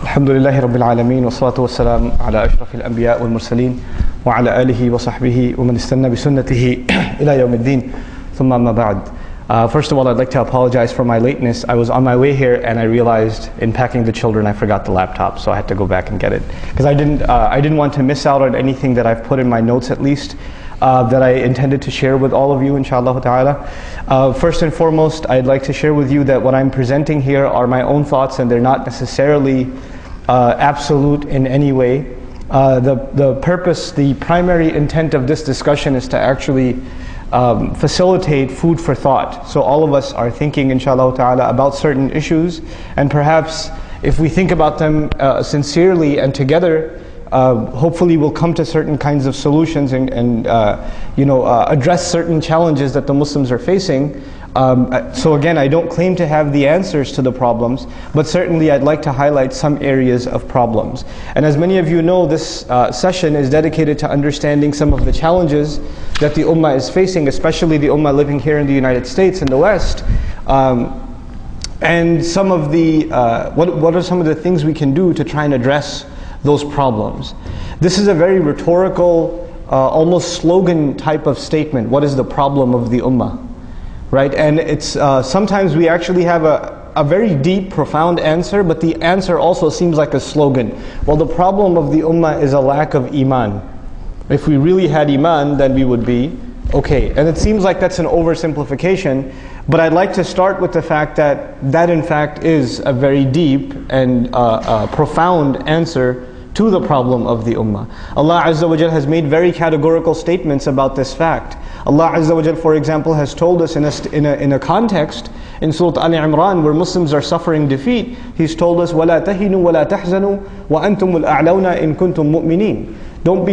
Alhamdulillahi Rabbil Alameen wa salatu wa salam ala ashrafil anbiya wal mursaleen wa ala alihi wa sahbihi wa man istanna bi sunnatihi ila yawmiddin thumma amma ba'd. First of all, I'd like to apologize for my lateness. I was on my way here and I realized in packing the children I forgot the laptop, so I had to go back and get it. Because I didn't want to miss out on anything that I've put in my notes at least, that I intended to share with all of you, inshallah ta'ala. First and foremost, I'd like to share with you that what I'm presenting here are my own thoughts and they're not necessarily absolute in any way. The purpose, the primary intent of this discussion is to actually facilitate food for thought. So all of us are thinking, inshallah ta'ala, about certain issues, and perhaps if we think about them sincerely and together, hopefully we'll come to certain kinds of solutions and address certain challenges that the Muslims are facing. So again, I don't claim to have the answers to the problems, but certainly I'd like to highlight some areas of problems. And as many of you know, this session is dedicated to understanding some of the challenges that the Ummah is facing, especially the Ummah living here in the United States in the West. And some of the, what are some of the things we can do to try and address those problems. This is a very rhetorical, almost slogan type of statement. What is the problem of the Ummah? Right? And it's sometimes we actually have a very deep, profound answer, but the answer also seems like a slogan. Well, the problem of the Ummah is a lack of Iman. If we really had Iman, then we would be okay. And it seems like that's an oversimplification, but I'd like to start with the fact that that in fact is a very deep and profound answer to the problem of the Ummah. Allah Azza wa Jal has made very categorical statements about this fact. Allah Azza wa Jal, for example, has told us in a context in Surah Al-Imran where Muslims are suffering defeat. He's told us, وَلَا تَهِنُوا وَلَا تَحْزَنُوا وَأَنْتُمُ الْأَعْلَوْنَا إِن كُنْتُم مُؤْمِنِينَ. Don't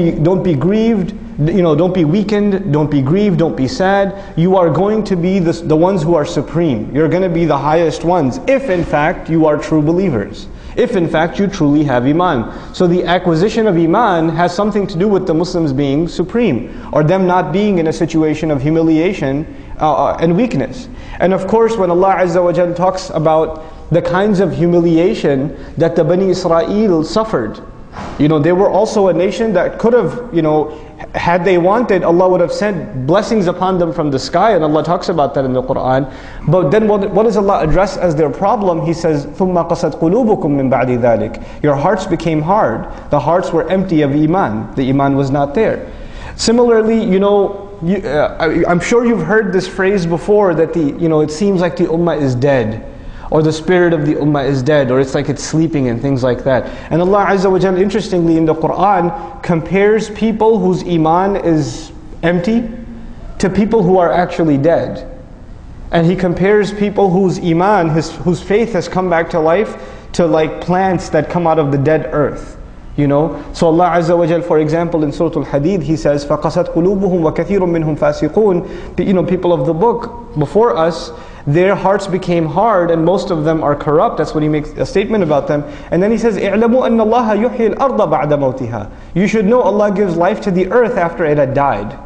be grieved, don't be weakened, don't be grieved, don't be sad. You are going to be the ones who are supreme. You're going to be the highest ones if in fact you are true believers. If in fact you truly have Iman. So the acquisition of Iman has something to do with the Muslims being supreme, or them not being in a situation of humiliation and weakness. And of course when Allah Azza wa Jal talks about the kinds of humiliation that the Bani Israel suffered, they were also a nation that could have, had they wanted, Allah would have sent blessings upon them from the sky, and Allah talks about that in the Quran. But then what does Allah address as their problem? He says, ثُمَّ قَسَتْ قُلُوبُكُم مِّن بَعْدِ ذَلِكَ. Your hearts became hard. The hearts were empty of Iman. The Iman was not there. Similarly, I'm sure you've heard this phrase before that it seems like the Ummah is dead, or the spirit of the Ummah is dead, or it's like it's sleeping and things like that. And Allah Azza wa Jal, interestingly in the Quran, compares people whose Iman is empty to people who are actually dead. And He compares people whose Iman, whose faith has come back to life, to like plants that come out of the dead earth. So Allah Azza wa Jal, for example, in Surah Al-Hadid, He says, فَقَسَتْ قُلُوبُهُمْ وَكَثِيرٌ مِّنْهُمْ فَاسِقُونَ. People of the book before us, their hearts became hard and most of them are corrupt. That's what He makes a statement about them. And then He says, اعلموا أن الله يحيي الأرض بعد موتها. You should know Allah gives life to the earth after it had died.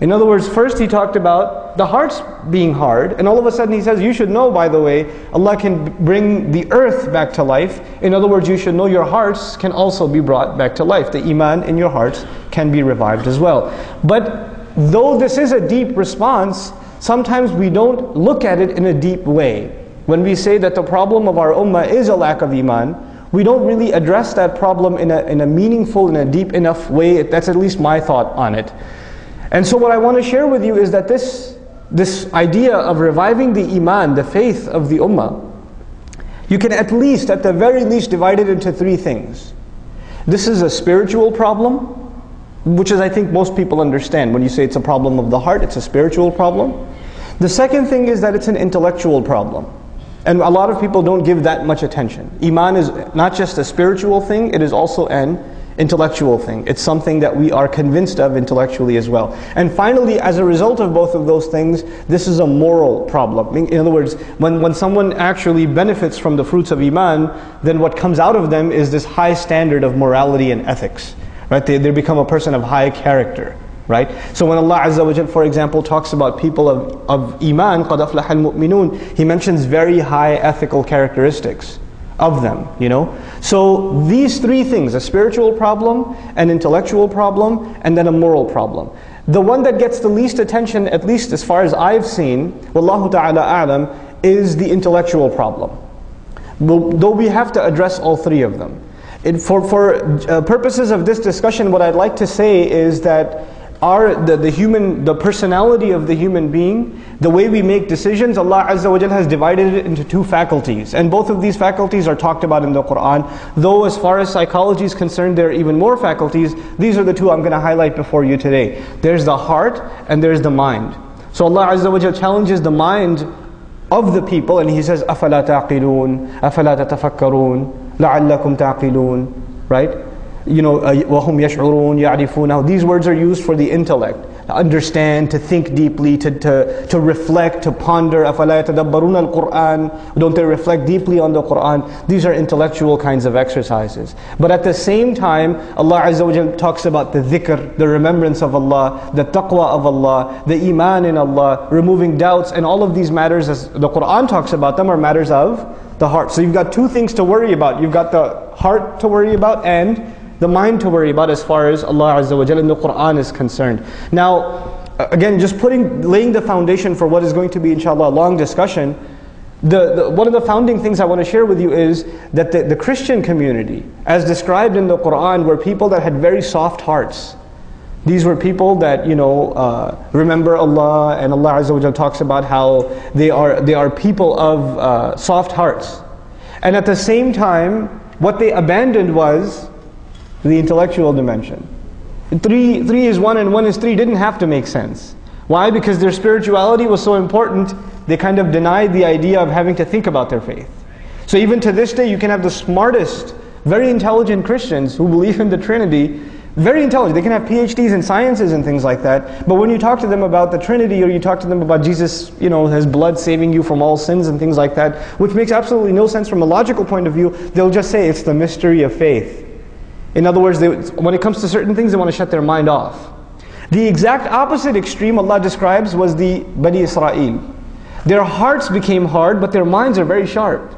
In other words, first He talked about the hearts being hard, and all of a sudden He says, you should know, by the way, Allah can bring the earth back to life. In other words, you should know your hearts can also be brought back to life. The Iman in your hearts can be revived as well. But though this is a deep response, sometimes we don't look at it in a deep way. When we say that the problem of our Ummah is a lack of Iman, we don't really address that problem in a meaningful, in a deep enough way. That's at least my thought on it. And so what I want to share with you is that this idea of reviving the Iman, the faith of the Ummah, you can at the very least divide it into three things. This is a spiritual problem, which is I think most people understand. When you say it's a problem of the heart, it's a spiritual problem. The second thing is that it's an intellectual problem. And a lot of people don't give that much attention. Iman is not just a spiritual thing, it is also an intellectual thing. It's something that we are convinced of intellectually as well. And finally, as a result of both of those things, this is a moral problem. In other words, when someone actually benefits from the fruits of Iman, then what comes out of them is this high standard of morality and ethics. Right? They become a person of high character. Right? So when Allah Azza wa Jal, for example, talks about people of Iman, قَدْ أَفْلَحَ الْمُؤْمِنُونَ, He mentions very high ethical characteristics of them, you know. So these three things, a spiritual problem, an intellectual problem, and then a moral problem. The one that gets the least attention, at least as far as I've seen, Wallahu ta'ala a'lam, is the intellectual problem. Though we have to address all three of them. For purposes of this discussion, what I'd like to say is that the personality of the human being, the way we make decisions, Allah Azza wa Jal has divided it into two faculties. And both of these faculties are talked about in the Quran. Though as far as psychology is concerned, there are even more faculties. These are the two I'm going to highlight before you today. There's the heart and there's the mind. So Allah Azza wa Jal challenges the mind of the people and He says, أَفَلَا تَعْقِلُونَ أَفَلَا تَتَفَكَّرُونَ لَعَلَّكُمْ تَعْقِلُونَ. Right? You know, وَهُمْ يَشْعُرُونَ يَعْرِفُونَ. These words are used for the intellect, to understand, to think deeply, to reflect, to ponder. أَفَلَا يَتَدَبَّرُونَ الْقُرْآنَ. Don't they reflect deeply on the Qur'an? These are intellectual kinds of exercises. But at the same time, Allah Azza wa Jal talks about the dhikr, the remembrance of Allah, the taqwa of Allah, the iman in Allah, removing doubts, and all of these matters, as the Qur'an talks about them, are matters of the heart. So you've got two things to worry about. You've got the heart to worry about and the mind to worry about as far as Allah Azza wa Jalla in the Qur'an is concerned. Now, again, just laying the foundation for what is going to be, inshallah, a long discussion. One of the founding things I want to share with you is that the Christian community, as described in the Qur'an, were people that had very soft hearts. These were people that, you know, remember Allah, and Allah Azza wa Jalla talks about how they are people of soft hearts. And at the same time, what they abandoned was the intellectual dimension. Three is one and one is three didn't have to make sense. Why? Because their spirituality was so important, they kind of denied the idea of having to think about their faith. So even to this day, you can have the smartest, very intelligent Christians who believe in the Trinity, very intelligent. They can have PhDs in sciences and things like that. But when you talk to them about the Trinity, or you talk to them about Jesus, you know, His blood saving you from all sins and things like that, which makes absolutely no sense from a logical point of view, they'll just say it's the mystery of faith. In other words, when it comes to certain things, they want to shut their mind off. The exact opposite extreme Allah describes was the Bani Israel. Their hearts became hard, but their minds are very sharp.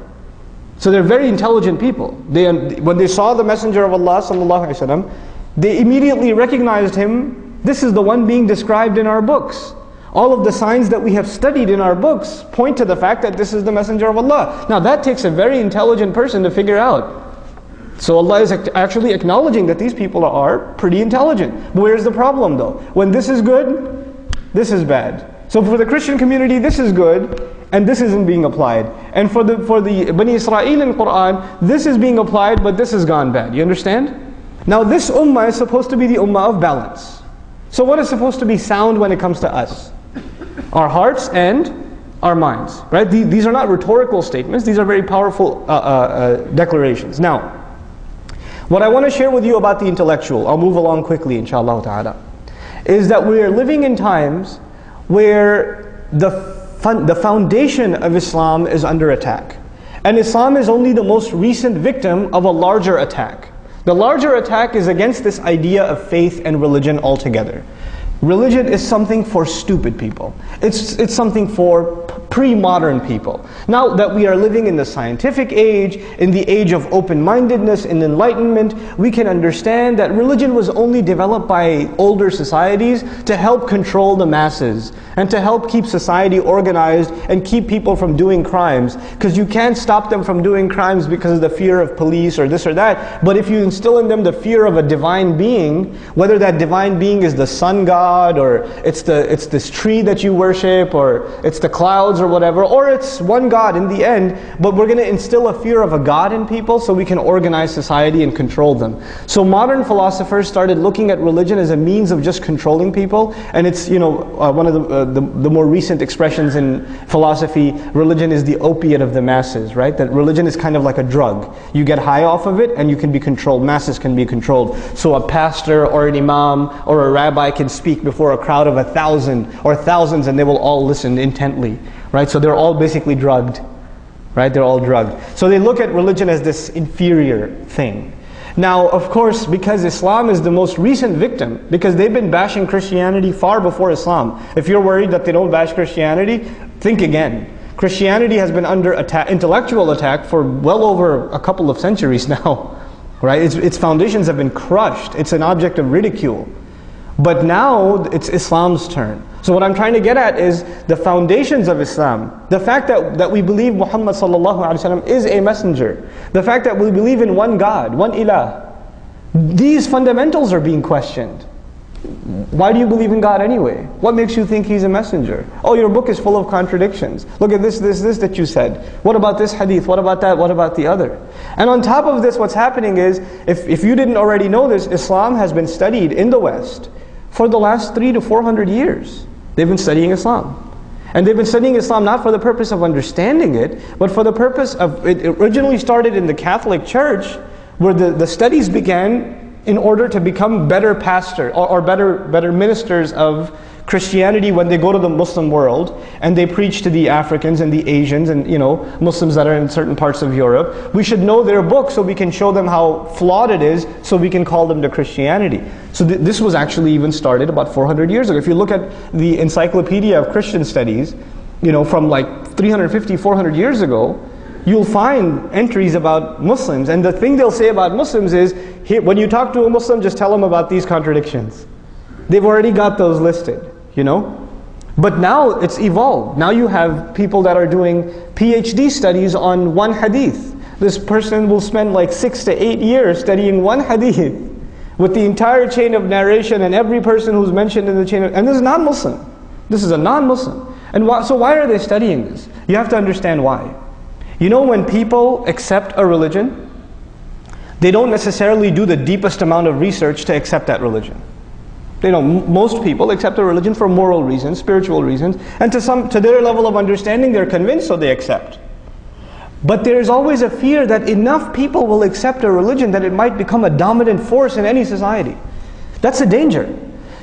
So they're very intelligent people. When they saw the Messenger of Allah sallallahu alaihi wasallam, they immediately recognized him. This is the one being described in our books. All of the signs that we have studied in our books point to the fact that this is the Messenger of Allah. Now that takes a very intelligent person to figure out. So Allah is actually acknowledging that these people are pretty intelligent. But where's the problem though? When this is good, this is bad. So for the Christian community, this is good, and this isn't being applied. And for the Bani Israel in Qur'an, this is being applied, but this has gone bad. You understand? Now this ummah is supposed to be the ummah of balance. So what is supposed to be sound when it comes to us? Our hearts and our minds. Right? These are not rhetorical statements. These are very powerful declarations. Now, what I want to share with you about the intellectual, I'll move along quickly inshallah ta'ala, is that we are living in times where the foundation of Islam is under attack. And Islam is only the most recent victim of a larger attack. The larger attack is against this idea of faith and religion altogether. Religion is something for stupid people. It's something for pre-modern people. Now that we are living in the scientific age, in the age of open-mindedness and enlightenment, we can understand that religion was only developed by older societies to help control the masses and to help keep society organized and keep people from doing crimes. Because you can't stop them from doing crimes because of the fear of police or this or that. But if you instill in them the fear of a divine being, whether that divine being is the sun god, or it's this tree that you worship, or it's the clouds, or or whatever, or it's one God in the end, but we're going to instill a fear of a God in people so we can organize society and control them. So modern philosophers started looking at religion as a means of just controlling people, and it's, one of the more recent expressions in philosophy, religion is the opiate of the masses, right? That religion is kind of like a drug. You get high off of it and you can be controlled, masses can be controlled. So a pastor or an imam or a rabbi can speak before a crowd of 1,000 or thousands and they will all listen intently, right? So they're all basically drugged, right? They're all drugged. So they look at religion as this inferior thing. Now, of course, because Islam is the most recent victim, because they've been bashing Christianity far before Islam. If you're worried that they don't bash Christianity, think again. Christianity has been under attack, intellectual attack, for well over a couple of centuries now, right? Its foundations have been crushed. It's an object of ridicule. But now it's Islam's turn. So what I'm trying to get at is the foundations of Islam. The fact that we believe Muhammad sallallahu alaihi wasallam is a messenger. The fact that we believe in one God, one ilah. These fundamentals are being questioned. Why do you believe in God anyway? What makes you think He's a messenger? Oh, your book is full of contradictions. Look at this that you said. What about this hadith? What about that? What about the other? And on top of this, what's happening is, if you didn't already know this, Islam has been studied in the West for the last 300 to 400 years. They've been studying Islam. And they've been studying Islam not for the purpose of understanding it, but for the purpose of, it originally started in the Catholic Church, where the studies began in order to become better pastors or better ministers of Christianity when they go to the Muslim world and they preach to the Africans and the Asians and Muslims that are in certain parts of Europe. We should know their book so we can show them how flawed it is, so we can call them to Christianity. So this was actually even started about 400 years ago. If you look at the Encyclopedia of Christian Studies, from like 350, 400 years ago, you'll find entries about Muslims. And the thing they'll say about Muslims is, when you talk to a Muslim, just tell them about these contradictions. They've already got those listed, But now it's evolved. Now you have people that are doing PhD studies on one hadith. This person will spend like 6 to 8 years studying one hadith with the entire chain of narration and every person who's mentioned in the chain and this is non-Muslim. This is a non-Muslim. And so why are they studying this? You have to understand why. When people accept a religion, they don't necessarily do the deepest amount of research to accept that religion. Most people accept a religion for moral reasons, spiritual reasons, and to their level of understanding, they're convinced, so they accept. But there's always a fear that enough people will accept a religion that it might become a dominant force in any society. That's a danger.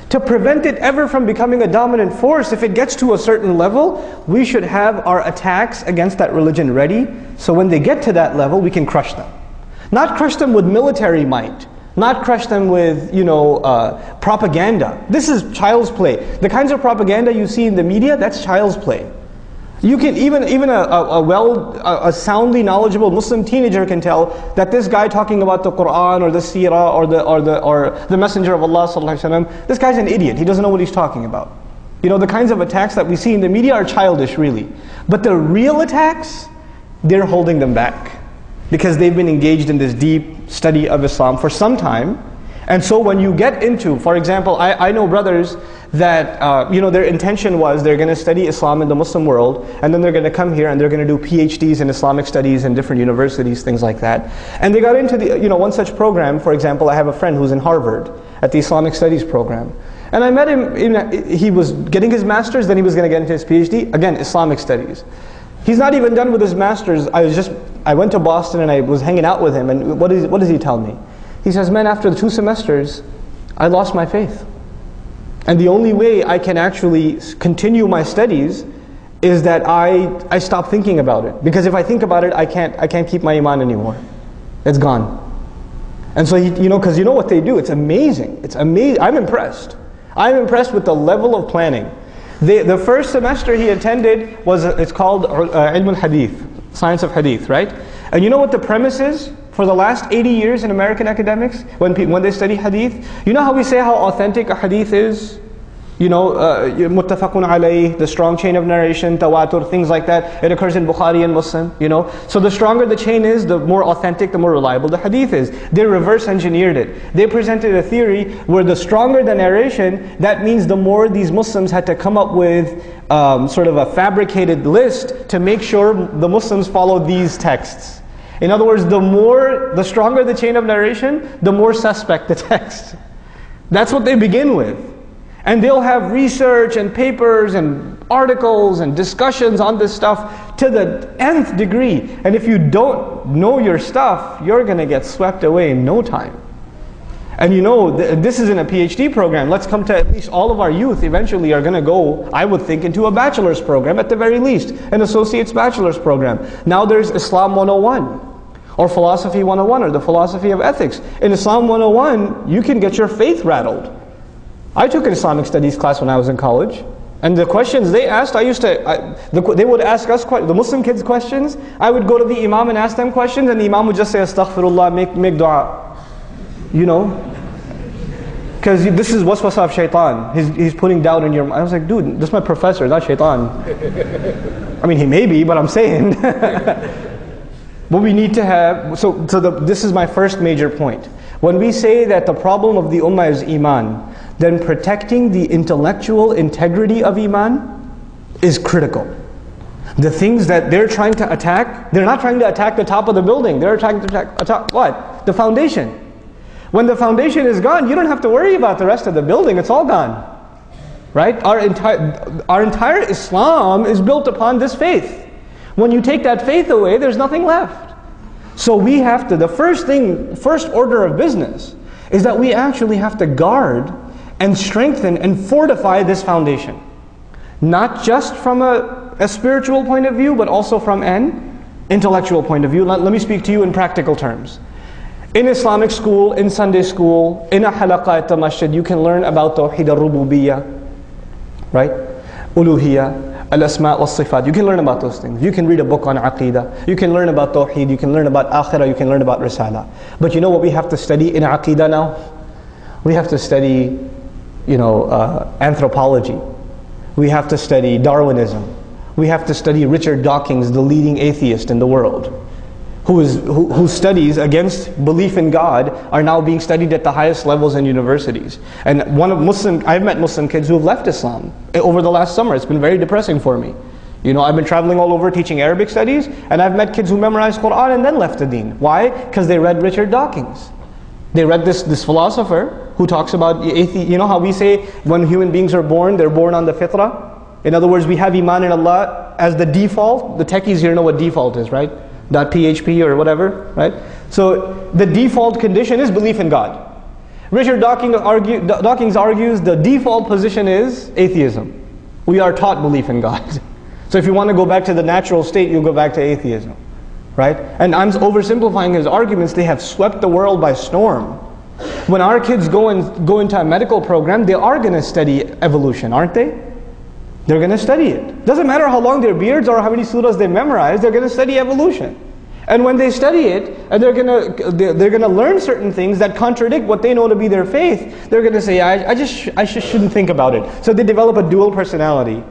To prevent it ever from becoming a dominant force, if it gets to a certain level, we should have our attacks against that religion ready, so when they get to that level, we can crush them. Not crush them with military might, not crush them with, propaganda. This is child's play. The kinds of propaganda you see in the media, that's child's play. You can even a soundly knowledgeable Muslim teenager can tell that this guy talking about the Quran or the Seerah or the Messenger of Allah sallallahu alaihi wasallam, this guy's an idiot. He doesn't know what he's talking about. The kinds of attacks that we see in the media are childish, really. But the real attacks, they're holding them back because they've been engaged in this deep study of Islam for some time. And so when you get into, for example, I know brothers that, their intention was they're going to study Islam in the Muslim world, and then they're going to come here and they're going to do PhDs in Islamic studies in different universities, things like that. And they got into one such program. For example, I have a friend who's in Harvard at the Islamic Studies program. And I met him, he was getting his master's, then he was going to get into his PhD, again, Islamic studies. He's not even done with his master's. I went to Boston and I was hanging out with him, and what does he tell me? He says, man, after the 2 semesters, I lost my faith. And the only way I can actually continue my studies is that I stop thinking about it. Because if I think about it, I can't keep my iman anymore. It's gone. And so, because what they do, it's amazing. It's amazing. I'm impressed. I'm impressed with the level of planning. The first semester he attended it's called Ilm al-Hadith, Science of Hadith, right? And you know what the premise is? For the last 80 years in American academics, when they study hadith, you know how we say how authentic a hadith is? muttafaqun alayh, the strong chain of narration, tawatur, things like that. It occurs in Bukhari and Muslim, So the stronger the chain is, the more authentic, the more reliable the hadith is. They reverse engineered it. They presented a theory where the stronger the narration, that means the more these Muslims had to come up with sort of a fabricated list to make sure the Muslims follow these texts. In other words, the stronger the chain of narration, the more suspect the text. That's what they begin with. And they'll have research and papers and articles and discussions on this stuff to the nth degree. And if you don't know your stuff, you're going to get swept away in no time. And this isn't a PhD program. Let's come to at least all of our youth eventually are going to go, I would think, into a bachelor's program at the very least, an associate's bachelor's program. Now there's Islam 101 or Philosophy 101 or the Philosophy of Ethics. In Islam 101, you can get your faith rattled. I took an Islamic studies class when I was in college, and the questions they asked, they would ask us, the Muslim kids questions. I would go to the Imam and ask them questions, and the Imam would just say, Astaghfirullah, make dua. Because this is waswasa of shaitan. He's putting doubt in your mind. I was like, dude, this is my professor, not shaitan. I mean, he may be, but I'm saying. But we need to have, this is my first major point. When we say that the problem of the ummah is iman, then protecting the intellectual integrity of iman is critical. The things that they're trying to attack, they're not trying to attack the top of the building, they're trying to attack what? The foundation. When the foundation is gone, you don't have to worry about the rest of the building, it's all gone. Right? Our entire Islam is built upon this faith. When you take that faith away, there's nothing left. So we have to, the first order of business is that we actually have to guard and strengthen and fortify this foundation. Not just from a spiritual point of view, but also from an intellectual point of view. Let me speak to you in practical terms. In Islamic school, in Sunday school, in a halaqa at the masjid, you can learn about Tawheed al-Rububiyyah, right? Uluhiyyah, al-Asma' wal-Sifat. You can learn about those things. You can read a book on Aqidah. You can learn about Tawheed. You can learn about Akhirah. You can learn about Risala. But you know what we have to study in Aqidah now? We have to study, anthropology. We have to study Darwinism. We have to study Richard Dawkins, the leading atheist in the world, whose studies against belief in God are now being studied at the highest levels in universities. And I've met Muslim kids who have left Islam over the last summer. It's been very depressing for me. I've been traveling all over teaching Arabic studies, and I've met kids who memorized Quran and then left the deen. Why? Because they read Richard Dawkins. They read this philosopher who talks about atheism. You know how we say when human beings are born, they're born on the fitrah? In other words, we have iman in Allah as the default. The techies here know what default is, right? .php or whatever, right? So the default condition is belief in God. Richard Dawkins argues the default position is atheism. We are taught belief in God. So if you want to go back to the natural state, you'll go back to atheism, right? And I'm oversimplifying his arguments. They have swept the world by storm. When our kids go into a medical program, they are going to study evolution, aren't they? They're going to study it. Doesn't matter how long their beards or how many surahs they memorize, they're going to study evolution. And when they study it, and they're going to learn certain things that contradict what they know to be their faith, they're going to say, I just shouldn't think about it. So they develop a dual personality,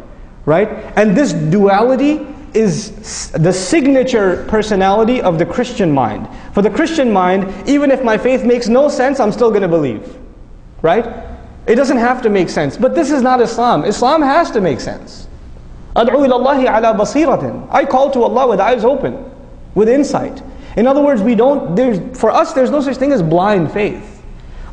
right? And this duality is the signature personality of the Christian mind. For the Christian mind, even if my faith makes no sense, I'm still going to believe, right? It doesn't have to make sense. But this is not Islam. Islam has to make sense. أَدْعُو إِلَى اللَّهِ عَلَى بَصِيرَةٍ. I call to Allah with eyes open, with insight. In other words, for us there's no such thing as blind faith.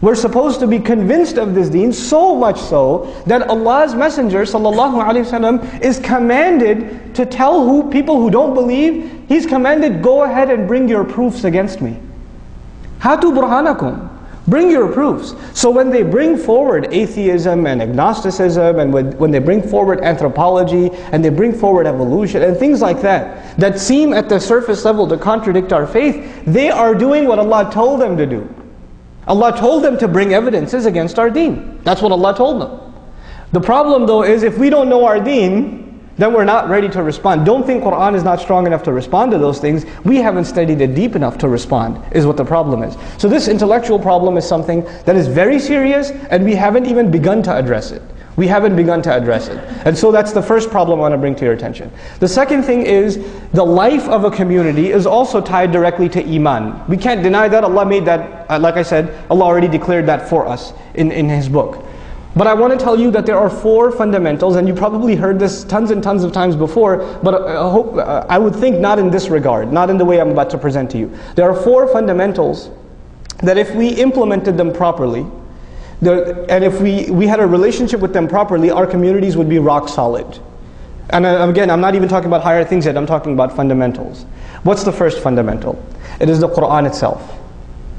We're supposed to be convinced of this deen, so much so that Allah's Messenger ﷺ is commanded to tell people who don't believe, He's commanded, go ahead and bring your proofs against me. Hatu burhanakum. Bring your proofs. So when they bring forward atheism and agnosticism, and when they bring forward anthropology, and they bring forward evolution, and things like that seem at the surface level to contradict our faith, they are doing what Allah told them to do. Allah told them to bring evidences against our deen. That's what Allah told them. The problem though is if we don't know our deen, then we're not ready to respond. Don't think Quran is not strong enough to respond to those things. We haven't studied it deep enough to respond, is what the problem is. So this intellectual problem is something that is very serious, and we haven't even begun to address it. We haven't begun to address it. And so that's the first problem I want to bring to your attention. The second thing is, the life of a community is also tied directly to iman. We can't deny that. Allah made that, like I said, Allah already declared that for us in His book. But I want to tell you that there are 4 fundamentals, and you probably heard this tons and tons of times before, but I would think not in this regard, not in the way I'm about to present to you. There are 4 fundamentals that if we implemented them properly, and if we had a relationship with them properly, our communities would be rock solid. And again, I'm not even talking about higher things yet, I'm talking about fundamentals. What's the first fundamental? It is the Quran itself.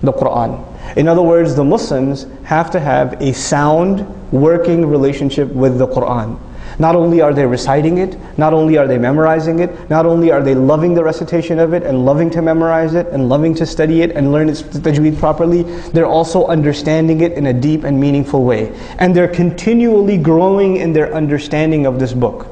The Quran. In other words, the Muslims have to have a sound, working relationship with the Quran. Not only are they reciting it, not only are they memorizing it, not only are they loving the recitation of it and loving to memorize it and loving to study it and learn its tajweed properly, they're also understanding it in a deep and meaningful way. And they're continually growing in their understanding of this book.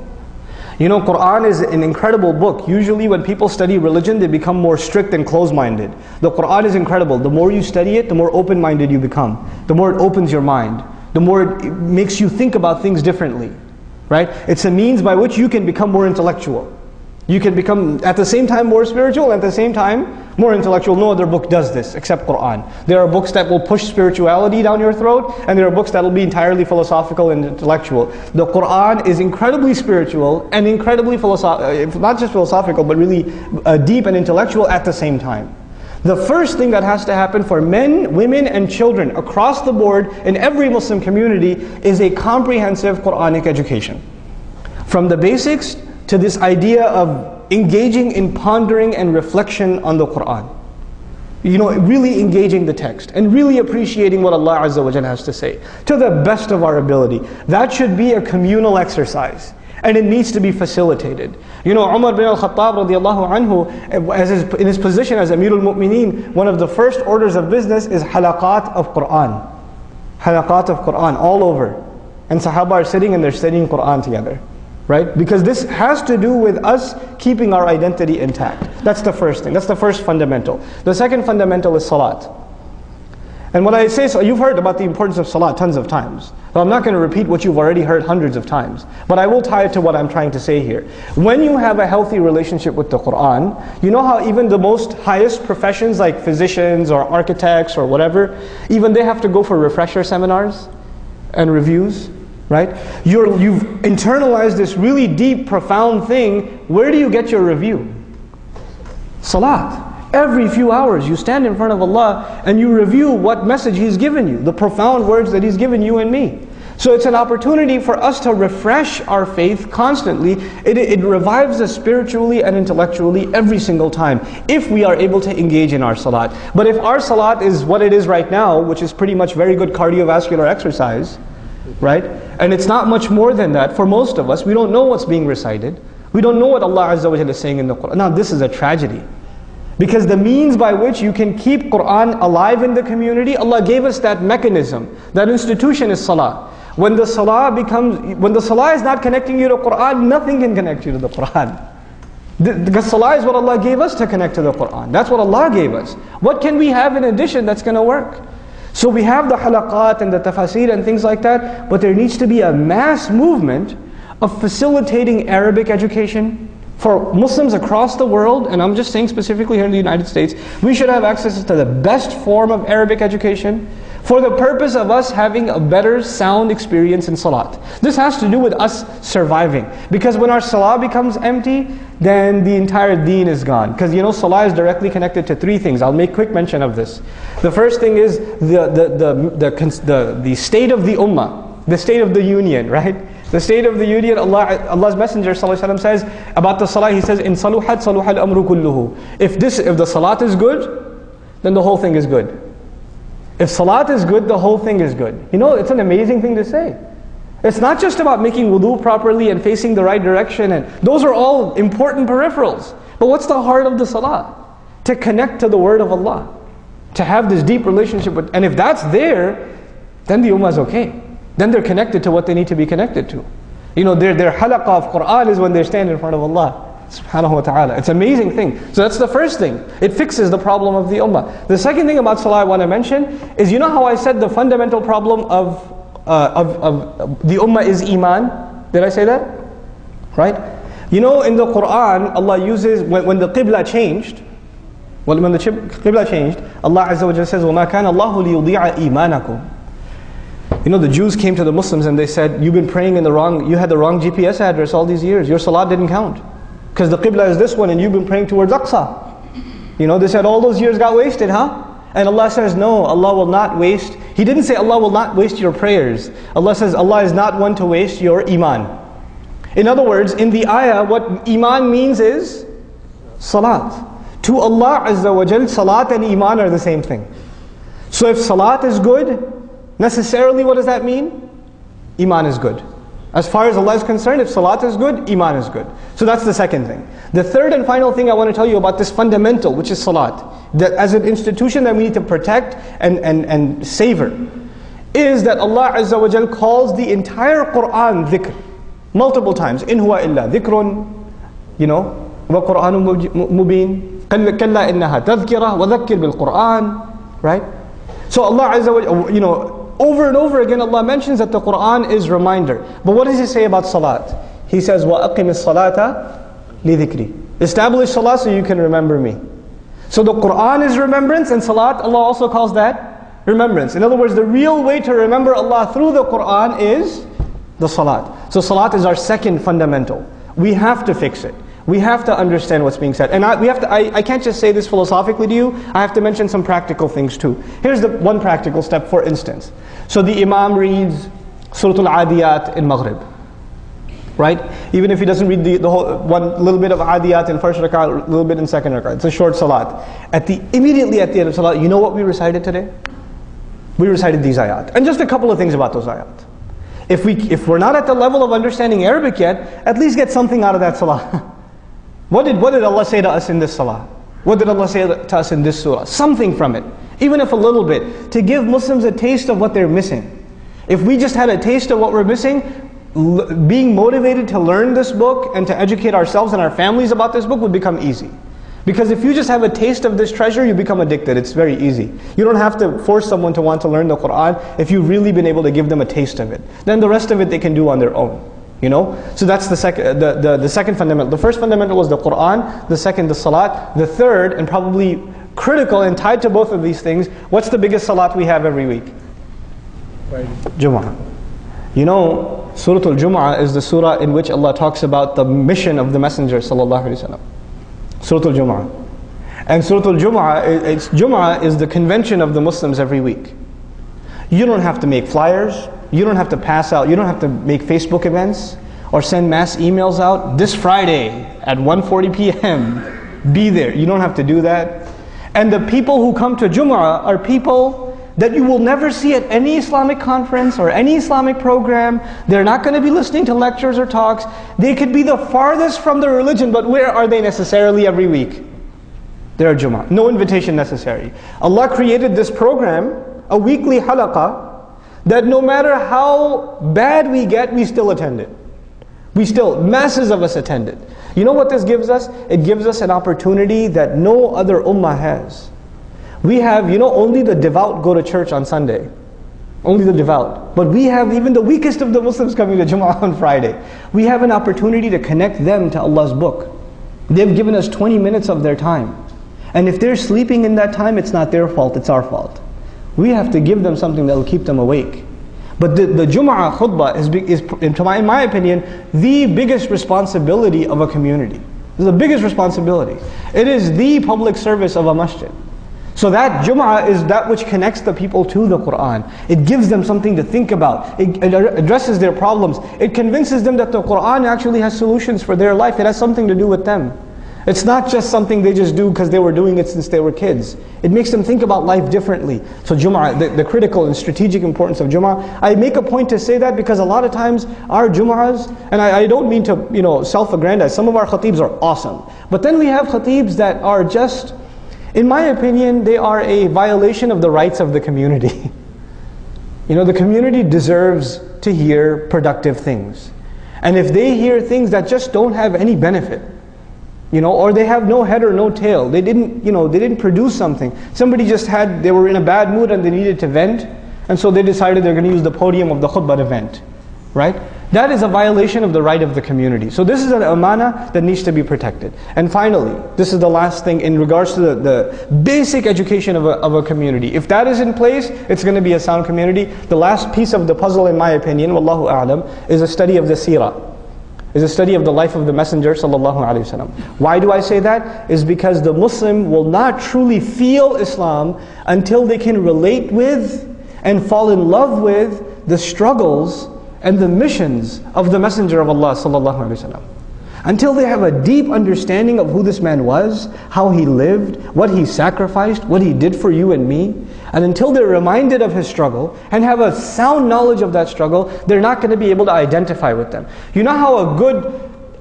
You know, Quran is an incredible book. Usually when people study religion, they become more strict and closed-minded. The Quran is incredible. The more you study it, the more open-minded you become. The more it opens your mind. The more it makes you think about things differently. Right? It's a means by which you can become more intellectual. You can become at the same time more spiritual, at the same time more intellectual. No other book does this except Quran. There are books that will push spirituality down your throat, and there are books that will be entirely philosophical and intellectual. The Quran is incredibly spiritual and incredibly not just philosophical, but really deep and intellectual at the same time. The first thing that has to happen for men, women, and children across the board in every Muslim community is a comprehensive Quranic education. From the basics to this idea of engaging in pondering and reflection on the Quran. You know, really engaging the text and really appreciating what Allah Azza wa Jalla has to say to the best of our ability. That should be a communal exercise. And it needs to be facilitated. You know, Umar bin al-Khattab radiallahu anhu, in his position as Amirul Mu'mineen, one of the first orders of business is halaqat of Quran. Halaqat of Quran all over. And Sahaba are sitting and they're studying Quran together. Right? Because this has to do with us keeping our identity intact. That's the first thing. That's the first fundamental. The second fundamental is salat. And when I say so, you've heard about the importance of salat tons of times. So I'm not going to repeat what you've already heard hundreds of times. But I will tie it to what I'm trying to say here. When you have a healthy relationship with the Quran, you know how even the most highest professions like physicians or architects or whatever, even they have to go for refresher seminars and reviews, right? You've internalized this really deep, profound thing. Where do you get your review? Salat. Every few hours you stand in front of Allah and you review what message He's given you, the profound words that He's given you and me. So it's an opportunity for us to refresh our faith constantly. It revives us spiritually and intellectually every single time if we are able to engage in our salat. But if our salat is what it is right now, which is pretty much very good cardiovascular exercise, right? And it's not much more than that for most of us. We don't know what's being recited. We don't know what Allah Azza wa Jalla is saying in the Quran. Now this is a tragedy. Because the means by which you can keep Quran alive in the community, Allah gave us that mechanism. That institution is salah. When the salah is not connecting you to Quran, nothing can connect you to the Quran. Because salah is what Allah gave us to connect to the Quran. That's what Allah gave us. What can we have in addition that's going to work? So we have the halaqat and the tafasir and things like that, but there needs to be a mass movement of facilitating Arabic education. For Muslims across the world, and I'm just saying specifically here in the United States, we should have access to the best form of Arabic education for the purpose of us having a better sound experience in salat. This has to do with us surviving. Because when our salah becomes empty, then the entire deen is gone. Because you know, salah is directly connected to 3 things. I'll make quick mention of this. The first thing is the state of the ummah, the state of the union, right? The state of the union, Allah's Messenger ﷺ says about the salah, he says, "In saluhat saluhal amru kulluhu." If the salat is good, then the whole thing is good. If salat is good, the whole thing is good. You know, it's an amazing thing to say. It's not just about making wudu properly and facing the right direction, and those are all important peripherals. But what's the heart of the salah? To connect to the word of Allah. To have this deep relationship with, and if that's there, then the ummah is okay. Then they're connected to what they need to be connected to. You know, their halaqah of Quran is when they stand in front of Allah subhanahu wa ta'ala. It's an amazing thing. So that's the first thing. It fixes the problem of the ummah. The second thing about salah I want to mention is, you know how I said the fundamental problem of of the ummah is iman. Did I say that? Right? You know, in the Quran, Allah uses, when the qibla changed, when the qibla changed, Allah Azza wa Jalla says, وَمَا كَانَ اللَّهُ لِيُضِيعَ إِيمَانَكُم. You know, the Jews came to the Muslims and they said, you've been praying in the wrong, you had the wrong GPS address all these years. Your salat didn't count. Because the qibla is this one and you've been praying towards Aqsa. You know, they said all those years got wasted, huh? And Allah says, no, Allah will not waste. He didn't say Allah will not waste your prayers. Allah says, Allah is not one to waste your iman. In other words, in the ayah, what iman means is salat. To Allah Azza wa Jal, salat and iman are the same thing. So if salat is good, necessarily what does that mean? Iman is good. As far as Allah is concerned, if salat is good, iman is good. So that's the second thing. The third and final thing I want to tell you about this fundamental, which is salat, that as an institution that we need to protect and savor, is that Allah Azza wa Jal calls the entire Quran dhikr. Multiple times. In huwa illa dhikrun, you know, wa Qur'anun mubin, kalla innaha tadhkira, wa dhakkir bil Qur'an, right? So Allah Azza wa Jalla, you know, over and over again Allah mentions that the Qur'an is reminder. But what does He say about salat? He says, wa aqimis salata li dhikri. Establish salat so you can remember me. So the Qur'an is remembrance, and salat, Allah also calls that remembrance. In other words, the real way to remember Allah through the Qur'an is the salat. So salat is our second fundamental. We have to fix it. We have to understand what's being said. And I can't just say this philosophically to you. I have to mention some practical things too. Here's the one practical step, for instance. So the Imam reads Surah Al-Adiyat in Maghrib. Right? Even if he doesn't read the whole, one little bit of Adiyat in first rak'ah, a little bit in second rak'ah. It's a short salat. Immediately at the end of salat, you know what we recited today? We recited these ayat. And just a couple of things about those ayat. If we're not at the level of understanding Arabic yet, at least get something out of that salah. What did Allah say to us in this salah? What did Allah say to us in this surah? Something from it, even if a little bit, to give Muslims a taste of what they're missing. If we just had a taste of what we're missing, being motivated to learn this book and to educate ourselves and our families about this book would become easy. Because if you just have a taste of this treasure, you become addicted. It's very easy. You don't have to force someone to want to learn the Qur'an if you've really been able to give them a taste of it. Then the rest of it they can do on their own. You know? So that's the second fundamental. The first fundamental was the Qur'an, the second the salat, the third, and probably critical and tied to both of these things, what's the biggest salat we have every week? Jumu'ah. You know, Surah Al-Jumu'ah is the surah in which Allah talks about the mission of the Messenger sallallahu alaihi wasallam. Surah Al-Jumu'ah. And Surah Al-Jumu'ah, Jumu'ah is the convention of the Muslims every week. You don't have to make flyers, you don't have to pass out, you don't have to make Facebook events or send mass emails out. This Friday at 1:40 p.m. be there. You don't have to do that. And the people who come to Jumu'ah are people that you will never see at any Islamic conference or any Islamic program. They're not going to be listening to lectures or talks. They could be the farthest from their religion, but where are they necessarily every week? They're at Jumu'ah. No invitation necessary. Allah created this program, a weekly halaqah, that no matter how bad we get, we still attend it. Masses of us attend it. You know what this gives us? It gives us an opportunity that no other ummah has. We have, only the devout go to church on Sunday. Only the devout. But we have even the weakest of the Muslims coming to Jumu'ah on Friday. We have an opportunity to connect them to Allah's book. They've given us 20 minutes of their time. And if they're sleeping in that time, it's not their fault, it's our fault. We have to give them something that will keep them awake. But the Jumu'ah khutbah is, in my opinion, the biggest responsibility of a community. This is the biggest responsibility. It is the public service of a masjid. So that Jumu'ah is that which connects the people to the Qur'an. It gives them something to think about. It addresses their problems. It convinces them that the Qur'an actually has solutions for their life. It has something to do with them. It's not just something they just do because they were doing it since they were kids. It makes them think about life differently. So Jumu'ah, the critical and strategic importance of Jumu'ah. I make a point to say that because a lot of times our Jumu'ahs, and I don't mean to self-aggrandize, some of our khatibs are awesome. But then we have khatibs that are just, in my opinion, they are a violation of the rights of the community. The community deserves to hear productive things. And if they hear things that just don't have any benefit, or they have no head or no tail, they didn't produce something. Somebody they were in a bad mood and they needed to vent, And so they decided they're going to use the podium of the khutbah event, right? That is a violation of the right of the community. So this is an amana that needs to be protected. And finally, this is the last thing in regards to the basic education of a community. If that is in place, it's going to be a sound community. The last piece of the puzzle, in my opinion, wallahu a'lam, is a study of the seerah. Is a study of the life of the Messenger sallallahu alaihi wasallam. Why do I say that? Is because the Muslim will not truly feel Islam until they can relate with and fall in love with the struggles and the missions of the Messenger of Allah sallallahu alaihi wasallam. Until they have a deep understanding of who this man was, how he lived, what he sacrificed, what he did for you and me, and until they're reminded of his struggle and have a sound knowledge of that struggle, they're not going to be able to identify with them. You know how a good,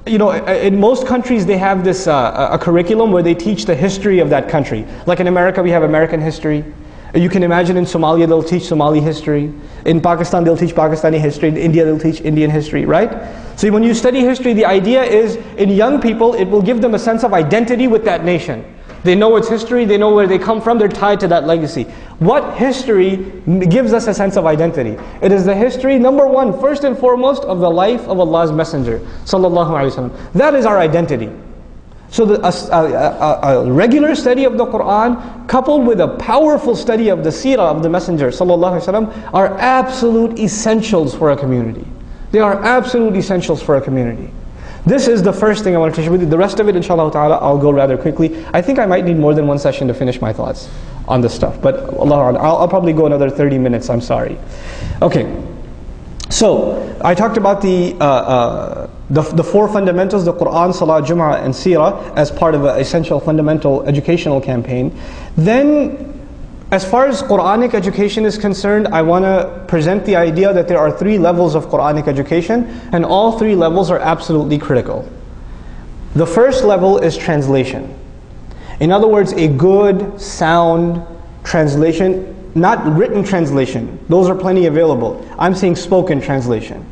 in most countries they have this a curriculum where they teach the history of that country. Like in America we have American history. You can imagine in Somalia they'll teach Somali history. In Pakistan they'll teach Pakistani history. In India they'll teach Indian history, right? So when you study history, the idea is in young people it will give them a sense of identity with that nation. They know its history, they know where they come from, they're tied to that legacy. What history gives us a sense of identity? It is the history, number one, first and foremost, of the life of Allah's Messenger sallallahu alaihi wasallam. That is our identity. So a regular study of the Quran coupled with a powerful study of the seerah of the Messenger sallallahu alaihi wasallam are absolute essentials for a community. They are absolute essentials for a community. This is the first thing I want to share with you. The rest of it, inshallah ta'ala, I'll go rather quickly. I think I might need more than one session to finish my thoughts on this stuff. But I'll probably go another 30 minutes, I'm sorry. Okay. So, I talked about the four fundamentals, the Quran, Salah, Jum'ah, and Seerah, as part of an essential fundamental educational campaign. Then, as far as Quranic education is concerned, I want to present the idea that there are three levels of Quranic education, and all three levels are absolutely critical. The first level is translation. In other words, a good, sound translation, not written translation. Those are plenty available. I'm saying spoken translation.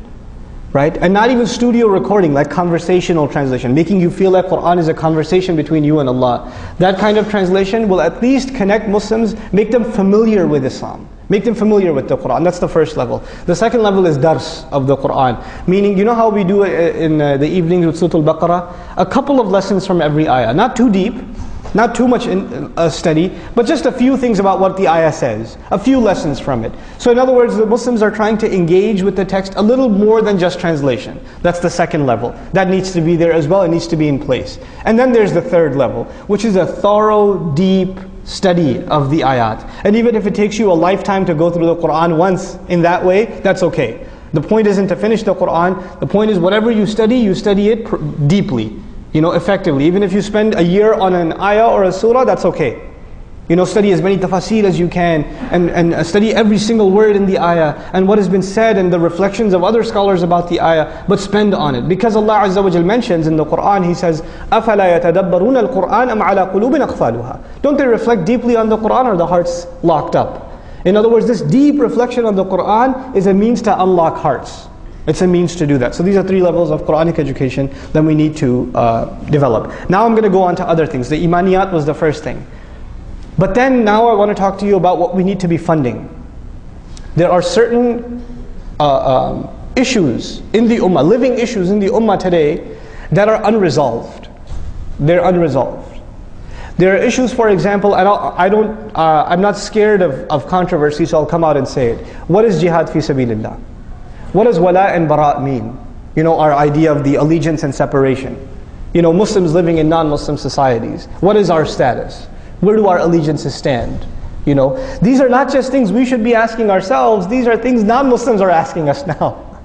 Right? And not even studio recording, like conversational translation, making you feel like Quran is a conversation between you and Allah. That kind of translation will at least connect Muslims, make them familiar with Islam, make them familiar with the Quran. That's the first level. The second level is dars of the Quran, meaning, you know how we do it in the evenings with Surah Al-Baqarah? A couple of lessons from every ayah, not too deep, not too much study, but just a few things about what the ayah says. A few lessons from it. So in other words, the Muslims are trying to engage with the text a little more than just translation. That's the second level. That needs to be there as well. It needs to be in place. And then there's the third level, which is a thorough, deep study of the ayat. And even if it takes you a lifetime to go through the Quran once in that way, that's okay. The point isn't to finish the Quran. The point is whatever you study it deeply. Effectively. Even if you spend a year on an ayah or a surah, that's okay. Study as many tafasir as you can, and study every single word in the ayah, and what has been said, and the reflections of other scholars about the ayah, but spend on it. Because Allah Azza wa Jal mentions in the Quran, He says, أَفَلَا يَتَدَبَّرُونَ الْقُرْآنَ أَمْ عَلَى قُلُوبٍ أَقْفَالُهَا. Don't they reflect deeply on the Quran, or the heart's locked up? In other words, this deep reflection on the Quran is a means to unlock hearts. It's a means to do that. So these are three levels of Quranic education that we need to develop. Now I'm going to go on to other things. The imaniyat was the first thing. But then now I want to talk to you about what we need to be funding. There are certain issues in the ummah, living issues in the ummah today that are unresolved. They're unresolved. There are issues, for example, and I'm not scared of controversy, so I'll come out and say it. What is jihad fi sabilillah? What does wala and bara mean? Our idea of the allegiance and separation. Muslims living in non-Muslim societies. What is our status? Where do our allegiances stand? These are not just things we should be asking ourselves. These are things non-Muslims are asking us now.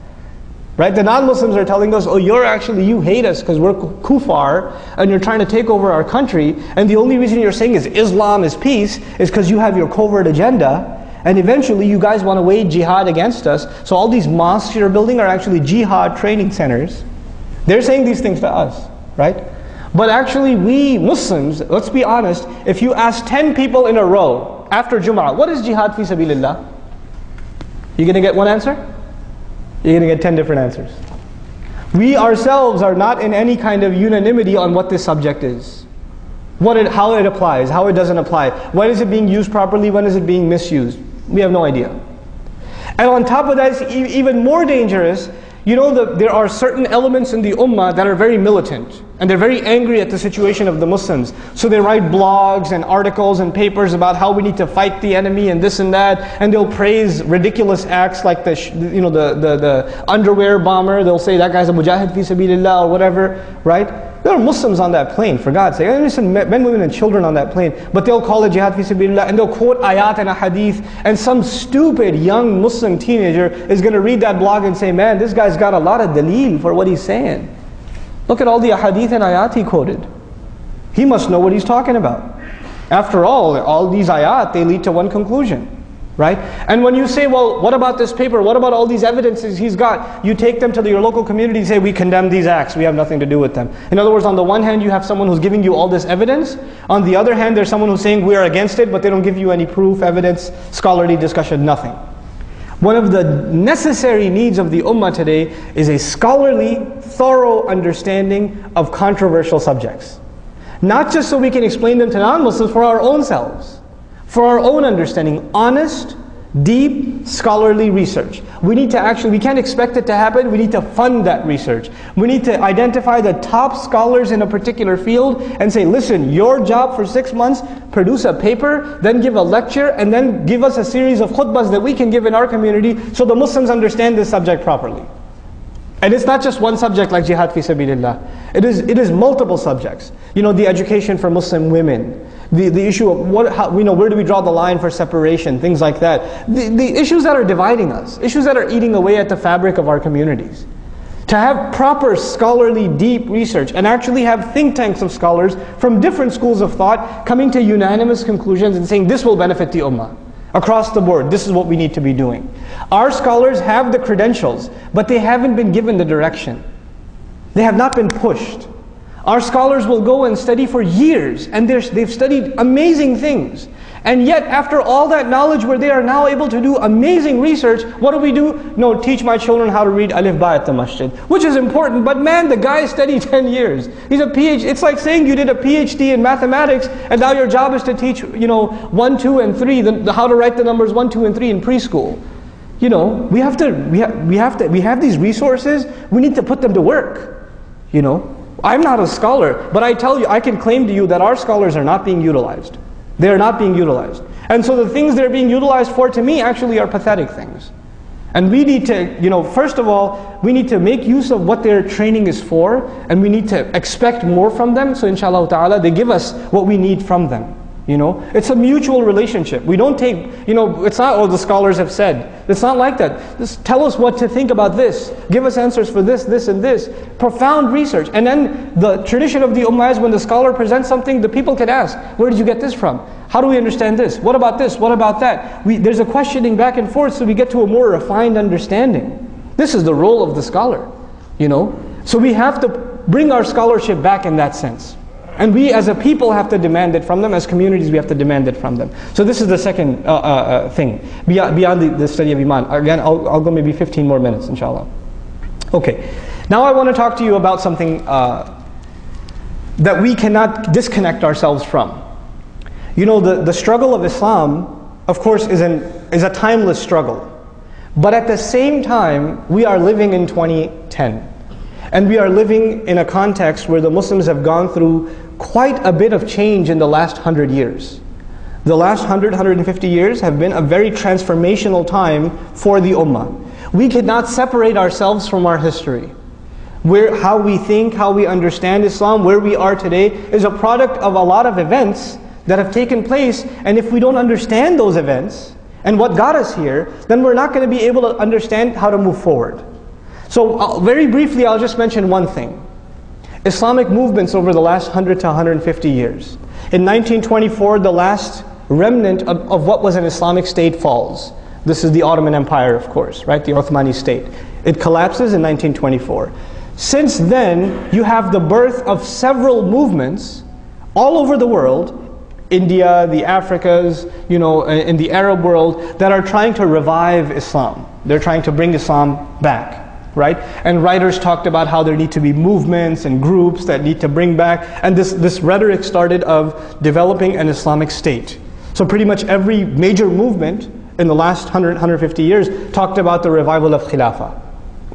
Right? The non-Muslims are telling us, oh, you hate us because we're kuffar and you're trying to take over our country, and the only reason you're saying is Islam is peace is because you have your covert agenda. And eventually you guys want to wage jihad against us. So all these mosques you're building are actually jihad training centers. They're saying these things to us, right? But actually we Muslims, let's be honest, if you ask 10 people in a row after Jum'ah, what is jihad fi sabilillah? You're going to get one answer? You're going to get 10 different answers. We ourselves are not in any kind of unanimity on what this subject is. How it applies, how it doesn't apply. When is it being used properly, when is it being misused? We have no idea. And on top of that, it's even more dangerous. You know, there are certain elements in the ummah that are very militant, and they're very angry at the situation of the Muslims. So they write blogs and articles and papers about how we need to fight the enemy and this and that, and they'll praise ridiculous acts like the underwear bomber. They'll say that guy's a mujahid fi sabilillah or whatever, right? There are Muslims on that plane, for God's sake. There's some men, women, and children on that plane, but they'll call it jihad fi sabilillah, and they'll quote ayat and a hadith, and some stupid young Muslim teenager is going to read that blog and say, man, this guy's got a lot of daleel for what he's saying. Look at all the hadith and ayat he quoted. He must know what he's talking about. After all these ayat, they lead to one conclusion. Right? And when you say, well, what about this paper? What about all these evidences he's got? You take them to your local community and say, we condemn these acts. We have nothing to do with them. In other words, on the one hand, you have someone who's giving you all this evidence. On the other hand, there's someone who's saying we are against it, but they don't give you any proof, evidence, scholarly discussion, nothing. One of the necessary needs of the ummah today is a scholarly, thorough understanding of controversial subjects. Not just so we can explain them to non-Muslims, for our own selves. For our own understanding, honest, deep, scholarly research. We can't expect it to happen, we need to fund that research. We need to identify the top scholars in a particular field and say, listen, your job for 6 months, produce a paper, then give a lecture, and then give us a series of khutbahs that we can give in our community so the Muslims understand this subject properly. And it's not just one subject like jihad fi sabilillah. It is multiple subjects. You know, the education for Muslim women, the issue of where do we draw the line for separation, things like that. The issues that are dividing us, issues that are eating away at the fabric of our communities. To have proper scholarly deep research and actually have think tanks of scholars from different schools of thought coming to unanimous conclusions and saying this will benefit the ummah. Across the board, this is what we need to be doing. Our scholars have the credentials, but they haven't been given the direction. They have not been pushed. Our scholars will go and study for years, and they've studied amazing things. And yet, after all that knowledge where they are now able to do amazing research, what do? No, teach my children how to read Alif Ba at the masjid. Which is important, but man, the guy studied 10 years. He's a PhD. It's like saying you did a PhD in mathematics, and now your job is to teach, 1, 2, and 3, how to write the numbers 1, 2, and 3 in preschool. We have these resources, we need to put them to work. I'm not a scholar, but I tell you, I can claim to you that our scholars are not being utilized. They are not being utilized. And so the things they're being utilized for, to me, actually are pathetic things. And we need to, first of all, we need to make use of what their training is for, and we need to expect more from them, so inshallah ta'ala, they give us what we need from them. It's a mutual relationship. We don't take, it's not, oh, the scholars have said. It's not like that. Just tell us what to think about this. Give us answers for this, this, and this. Profound research. And then the tradition of the ummah is when the scholar presents something, the people can ask, where did you get this from? How do we understand this? What about this? What about that? There's a questioning back and forth so we get to a more refined understanding. This is the role of the scholar, So we have to bring our scholarship back in that sense. And we as a people have to demand it from them, as communities we have to demand it from them. So this is the second thing, beyond the study of Iman. Again, I'll go maybe 15 more minutes, inshallah. Okay, now I want to talk to you about something that we cannot disconnect ourselves from. The struggle of Islam, of course, is a timeless struggle. But at the same time, we are living in 2010. And we are living in a context where the Muslims have gone through quite a bit of change in the last 100 years. The last 100, 150 years have been a very transformational time for the ummah. We cannot separate ourselves from our history. How we think, how we understand Islam, where we are today is a product of a lot of events that have taken place. And if we don't understand those events and what got us here, then we're not going to be able to understand how to move forward. So very briefly, I'll just mention one thing. Islamic movements over the last 100 to 150 years. In 1924, the last remnant of what was an Islamic state falls. This is the Ottoman Empire, of course, right? The Uthmani state. It collapses in 1924. Since then, you have the birth of several movements all over the world, India, the Africas, in the Arab world, that are trying to revive Islam. They're trying to bring Islam back. Right? And writers talked about how there need to be movements and groups that need to bring back, and this rhetoric started of developing an Islamic state. So pretty much every major movement in the last 150 years talked about the revival of Khilafah,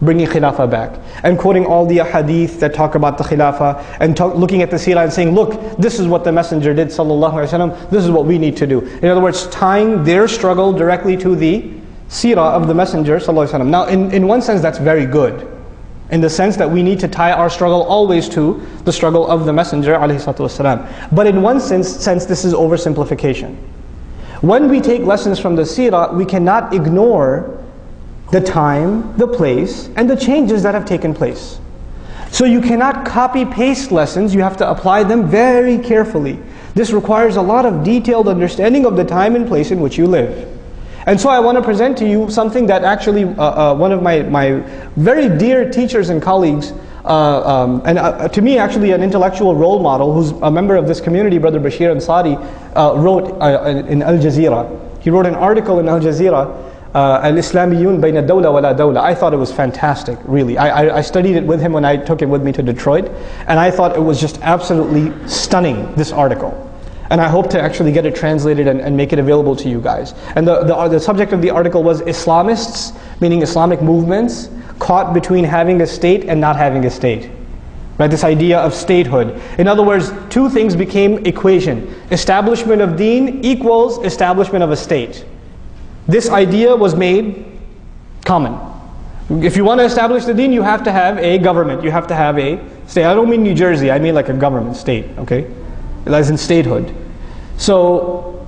bringing Khilafah back, and quoting all the hadith that talk about the Khilafah, and looking at the seerah and saying, look, this is what the Messenger did, sallallahu alaihi wasallam, this is what we need to do. In other words, tying their struggle directly to the seerah of the Messenger, sallallahu alaihi wasallam. Now, in one sense, that's very good, in the sense that we need to tie our struggle always to the struggle of the Messenger, alayhi salatu wasalam. But in one sense, this is oversimplification. When we take lessons from the seerah, we cannot ignore the time, the place, and the changes that have taken place. So you cannot copy-paste lessons, you have to apply them very carefully. This requires a lot of detailed understanding of the time and place in which you live. And so I want to present to you something that actually one of my very dear teachers and colleagues, and to me actually an intellectual role model, who's a member of this community, Brother Bashir Ansari, wrote in Al Jazeera. He wrote an article in Al Jazeera, Al-Islamiyun bayna dawla wa la dawla. I thought it was fantastic, really. I studied it with him when I took it with me to Detroit, and I thought it was just absolutely stunning, this article. And I hope to actually get it translated and make it available to you guys. And the subject of the article was Islamists, meaning Islamic movements, caught between having a state and not having a state. Right, this idea of statehood. In other words, two things became equation. Establishment of deen equals establishment of a state. This idea was made common. If you want to establish the deen, you have to have a government. You have to have a state. I don't mean New Jersey, I mean like a government state, okay? As in statehood. So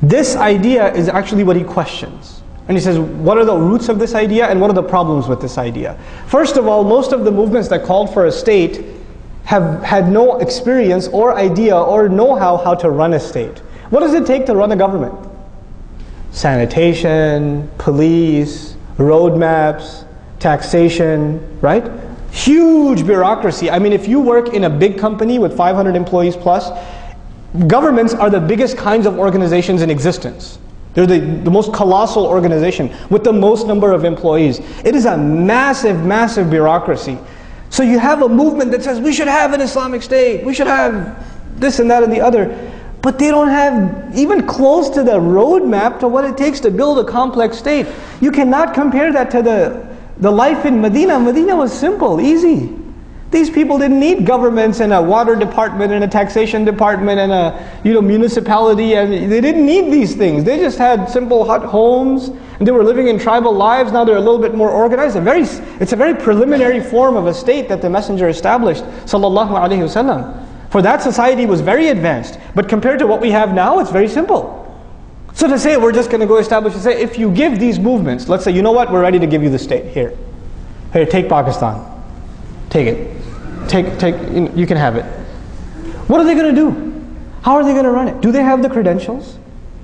this idea is actually what he questions. And he says, what are the roots of this idea and what are the problems with this idea? First of all, most of the movements that called for a state have had no experience or idea or know-how how to run a state. What does it take to run a government? Sanitation, police, roadmaps, taxation, right? Huge bureaucracy. I mean, if you work in a big company with 500 employees plus, governments are the biggest kinds of organizations in existence. They're the most colossal organization with the most number of employees. It is a massive, massive bureaucracy. So you have a movement that says we should have an Islamic state, we should have this and that and the other, but they don't have even close to the roadmap to what it takes to build a complex state. You cannot compare that to the life in Medina. Medina was simple, easy. These people didn't need governments and a water department and a taxation department and a municipality, and they didn't need these things. They just had simple hut homes and they were living in tribal lives. Now they're a little bit more organized. It's a very preliminary form of a state that the Messenger established, sallallahu alaihi wasallam. For that society was very advanced, but compared to what we have now, it's very simple. So to say we're just going to go establish and say, if you give these movements, let's say, you know what, we're ready to give you the state, here, take Pakistan, take it. You can have it. What are they going to do? How are they going to run it? Do they have the credentials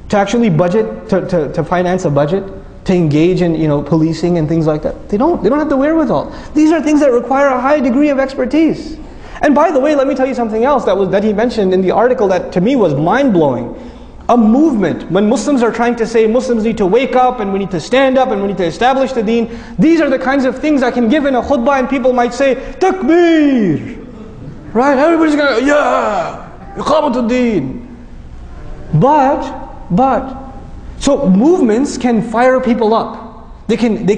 to actually budget, to finance a budget, to engage in policing and things like that? They don't have the wherewithal. These are things that require a high degree of expertise. And by the way, let me tell you something else that he mentioned in the article that to me was mind-blowing. A movement, when Muslims are trying to say Muslims need to wake up and we need to stand up and we need to establish the deen, these are the kinds of things I can give in a khutbah and people might say, Takbir! Right? Everybody's going to, yeah! Iqamatul deen! But, so movements can fire people up. They can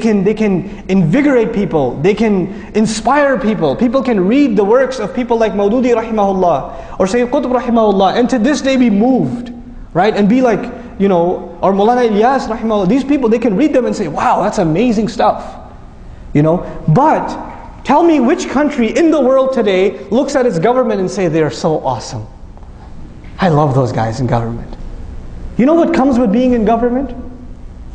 invigorate people. They can inspire people. People can read the works of people like Maududi rahimahullah or Sayyid Qutb rahimahullah and to this day be moved. Right? And be like, or Maulana Ilyas rahimahullah, these people, they can read them and say, wow, that's amazing stuff. But tell me which country in the world today looks at its government and say, they're so awesome. I love those guys in government. You know what comes with being in government?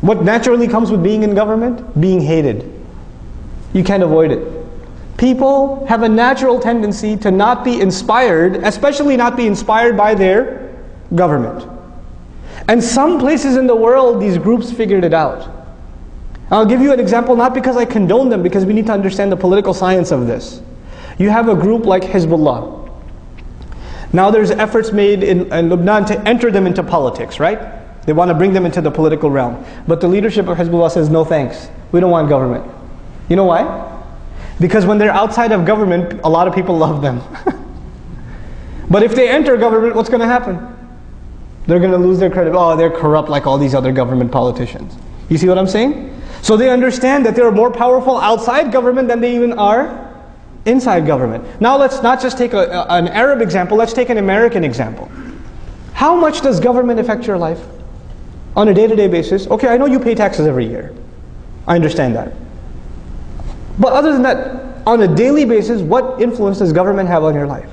What naturally comes with being in government? Being hated. You can't avoid it. People have a natural tendency to not be inspired, especially not be inspired by their government. And some places in the world, these groups figured it out. I'll give you an example, not because I condone them, because we need to understand the political science of this. You have a group like Hezbollah. Now there's efforts made in Lebanon to enter them into politics, right? They want to bring them into the political realm. But the leadership of Hezbollah says, no thanks, we don't want government. You know why? Because when they're outside of government, a lot of people love them. But if they enter government, what's going to happen? They're going to lose their credit. Oh, they're corrupt like all these other government politicians. You see what I'm saying? So they understand that they're more powerful outside government than they even are inside government. Now let's not just take an Arab example, let's take an American example. How much does government affect your life on a day-to-day basis? Okay, I know you pay taxes every year. I understand that. But other than that, on a daily basis, what influence does government have on your life?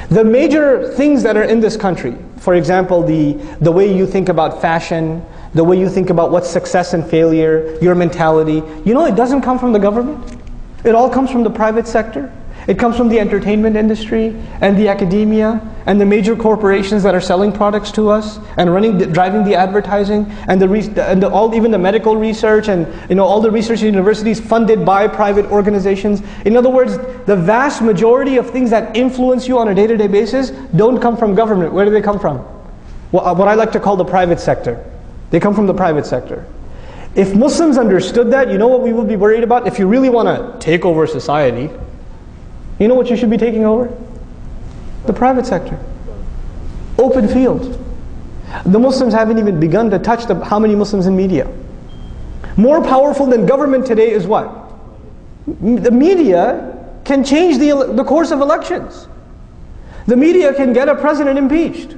The major things that are in this country, for example, the way you think about fashion, the way you think about what's success and failure, your mentality, you know it doesn't come from the government. It all comes from the private sector. It comes from the entertainment industry and the academia and the major corporations that are selling products to us and driving the advertising and even the medical research and all the research universities funded by private organizations. In other words, the vast majority of things that influence you on a day-to-day basis don't come from government. Where do they come from? What I like to call the private sector. They come from the private sector. If Muslims understood that, you know what we would be worried about? If you really want to take over society, you know what you should be taking over? The private sector. Open field. The Muslims haven't even begun to touch how many Muslims in media. More powerful than government today is what? The media can change the course of elections. The media can get a president impeached.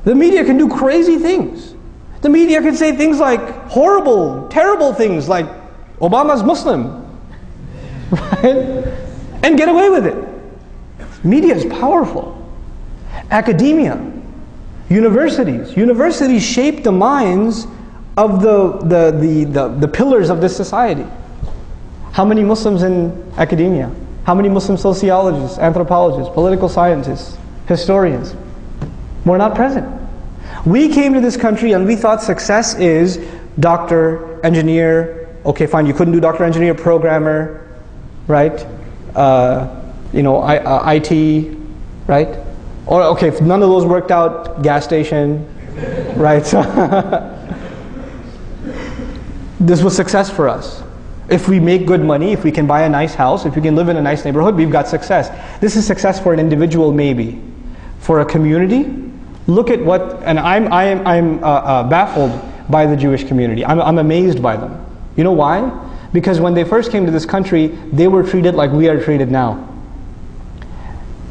The media can do crazy things. The media can say things like horrible, terrible things like Obama's Muslim, right? And get away with it. Media is powerful. Academia, universities shape the minds of the pillars of this society. How many Muslims in academia? How many Muslim sociologists, anthropologists, political scientists, historians? We're not present. We came to this country and we thought success is doctor, engineer. Okay, fine, you couldn't do doctor, engineer, programmer, right? IT, right? Or okay, if none of those worked out, gas station, right? So this was success for us. If we make good money, if we can buy a nice house, if we can live in a nice neighborhood, we've got success. This is success for an individual, maybe. For a community, look at what, and I'm baffled by the Jewish community. I'm amazed by them. You know why? Because when they first came to this country, they were treated like we are treated now.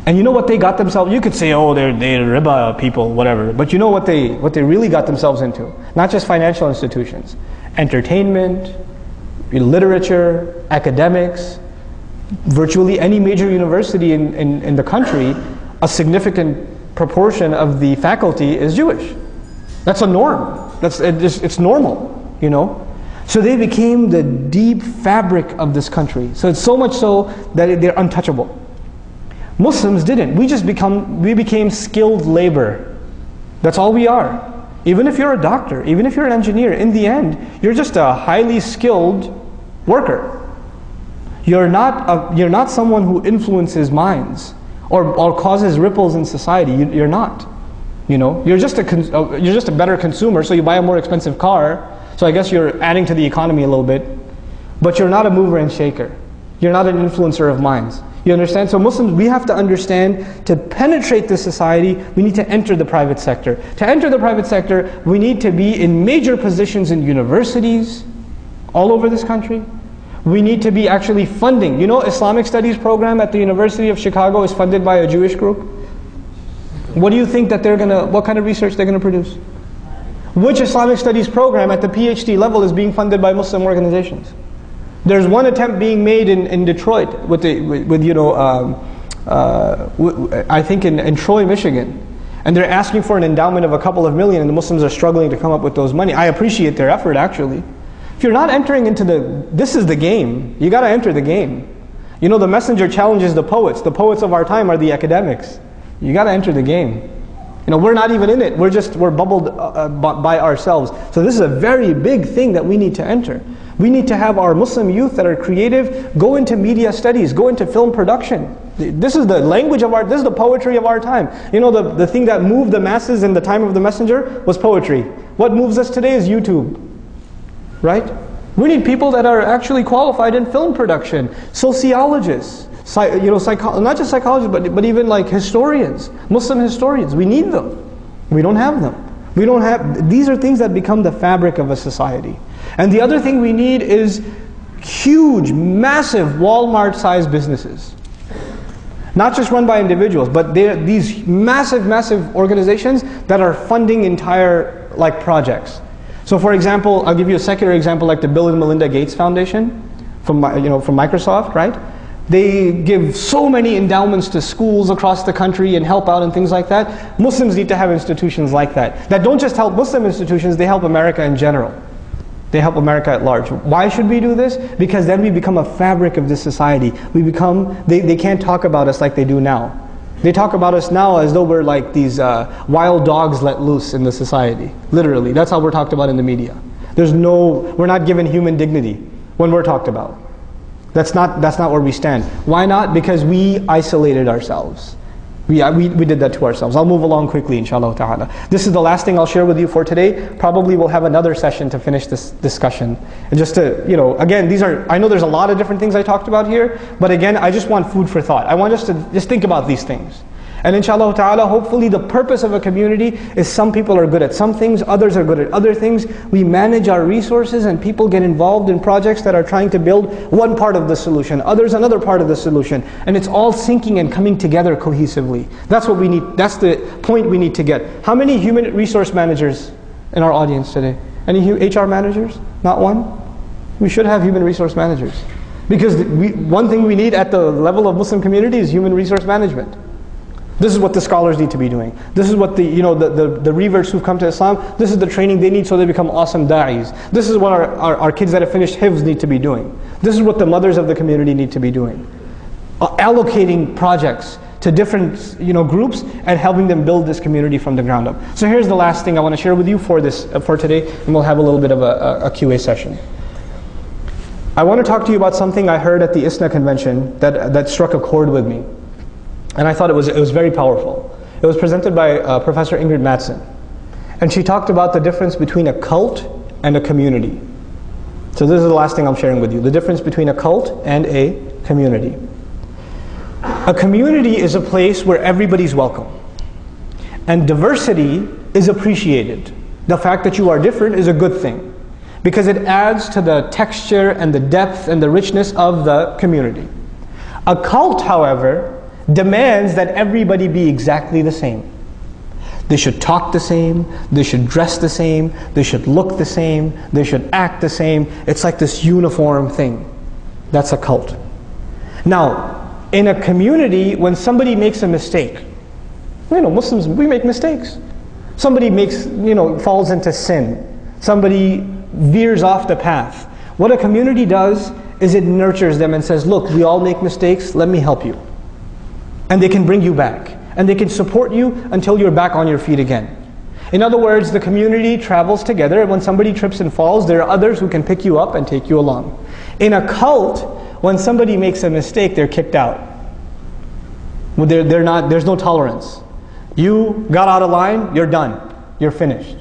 And you know what they got themselves? You could say, oh, they're riba people, whatever. But you know what they really got themselves into? Not just financial institutions, entertainment, literature, academics. Virtually any major university in the country, a significant proportion of the faculty is Jewish. That's a norm. It's normal, you know. So they became the deep fabric of this country. So it's so much so that they're untouchable. Muslims didn't. We became skilled labor. That's all we are. Even if you're a doctor, even if you're an engineer, in the end, you're just a highly skilled worker. You're not someone who influences minds or causes ripples in society. You're not. You know, you're just a better consumer. So you buy a more expensive car. So I guess you're adding to the economy a little bit, but you're not a mover and shaker. You're not an influencer of minds. You understand? So Muslims, we have to understand, to penetrate this society, we need to enter the private sector. To enter the private sector, we need to be in major positions in universities all over this country. We need to be actually funding. You know, Islamic Studies program at the University of Chicago is funded by a Jewish group. What do you think that what kind of research they're going to produce? Which Islamic Studies program at the PhD level is being funded by Muslim organizations? There's one attempt being made in Detroit I think in Troy, Michigan. And they're asking for an endowment of a couple of million, and the Muslims are struggling to come up with those money. I appreciate their effort, actually. If you're not entering into this is the game. You got to enter the game. You know, the messenger challenges the poets. The poets of our time are the academics. You got to enter the game. You know, we're not even in it. We're bubbled by ourselves. So this is a very big thing that we need to enter. We need to have our Muslim youth that are creative go into media studies, go into film production. This is the language of this is the poetry of our time. You know, the thing that moved the masses in the time of the messenger was poetry. What moves us today is YouTube. Right? We need people that are actually qualified in film production, sociologists, not just psychologists, but even like historians, Muslim historians. We need them. We don't have them. We don't have, these are things that become the fabric of a society. And the other thing we need is huge, massive Walmart-sized businesses. Not just run by individuals, but they're these massive, massive organizations that are funding entire projects. So for example, I'll give you a secular example like the Bill and Melinda Gates Foundation from Microsoft, right? They give so many endowments to schools across the country and help out and things like that. Muslims need to have institutions like that. That don't just help Muslim institutions, they help America in general. They help America at large. Why should we do this? Because then we become a fabric of this society. We become, they can't talk about us like they do now. They talk about us now as though we're like these wild dogs let loose in the society. Literally, that's how we're talked about in the media. We're not given human dignity when we're talked about. That's not where we stand. Why not? Because we isolated ourselves. We did that to ourselves. I'll move along quickly, inshallah ta'ala. This is the last thing I'll share with you for today. Probably we'll have another session to finish this discussion. And just to, again, I know there's a lot of different things I talked about here, but again, I just want food for thought. I want us to just think about these things. And inshallah ta'ala, hopefully the purpose of a community is some people are good at some things, others are good at other things. We manage our resources and people get involved in projects that are trying to build one part of the solution, others another part of the solution. And it's all syncing and coming together cohesively. That's what we need, that's the point we need to get. How many human resource managers in our audience today? Any HR managers? Not one? We should have human resource managers. Because one thing we need at the level of Muslim community is human resource management. This is what the scholars need to be doing. This is what the reverts who've come to Islam, this is the training they need so they become awesome da'is. This is what our kids that have finished hifz need to be doing. This is what the mothers of the community need to be doing. Allocating projects to different groups and helping them build this community from the ground up. So here's the last thing I want to share with you for today, and we'll have a little bit of a QA session. I want to talk to you about something I heard at the ISNA convention that struck a chord with me. And I thought it was very powerful. It was presented by Professor Ingrid Mattson. And she talked about the difference between a cult and a community. So this is the last thing I'm sharing with you. The difference between a cult and a community. A community is a place where everybody's welcome. And diversity is appreciated. The fact that you are different is a good thing. Because it adds to the texture and the depth and the richness of the community. A cult, however, demands that everybody be exactly the same. They should talk the same, they should dress the same, they should look the same, they should act the same. It's like this uniform thing. That's a cult. Now, in a community, when somebody makes a mistake, Muslims, we make mistakes. Somebody falls into sin. Somebody veers off the path. What a community does is it nurtures them and says, look, we all make mistakes, let me help you. And they can bring you back. And they can support you until you're back on your feet again. In other words, the community travels together, and when somebody trips and falls, there are others who can pick you up and take you along. In a cult, when somebody makes a mistake, they're kicked out. There's no tolerance. You got out of line, you're done. You're finished.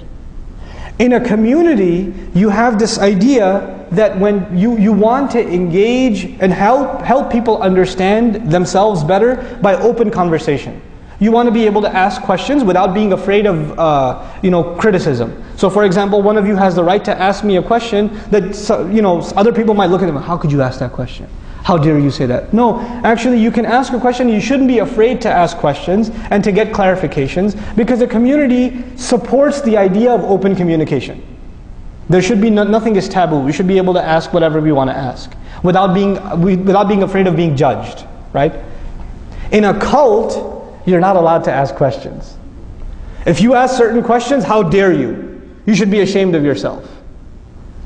In a community, you have this idea that when you want to engage and help people understand themselves better by open conversation. You want to be able to ask questions without being afraid of criticism. So for example, one of you has the right to ask me a question that other people might look at them, how could you ask that question? How dare you say that? No, actually you can ask a question. You shouldn't be afraid to ask questions and to get clarifications, because the community supports the idea of open communication. There should be nothing is taboo. We should be able to ask whatever we want to ask without being afraid of being judged, right? In a cult, you're not allowed to ask questions. If you ask certain questions, how dare you? You should be ashamed of yourself.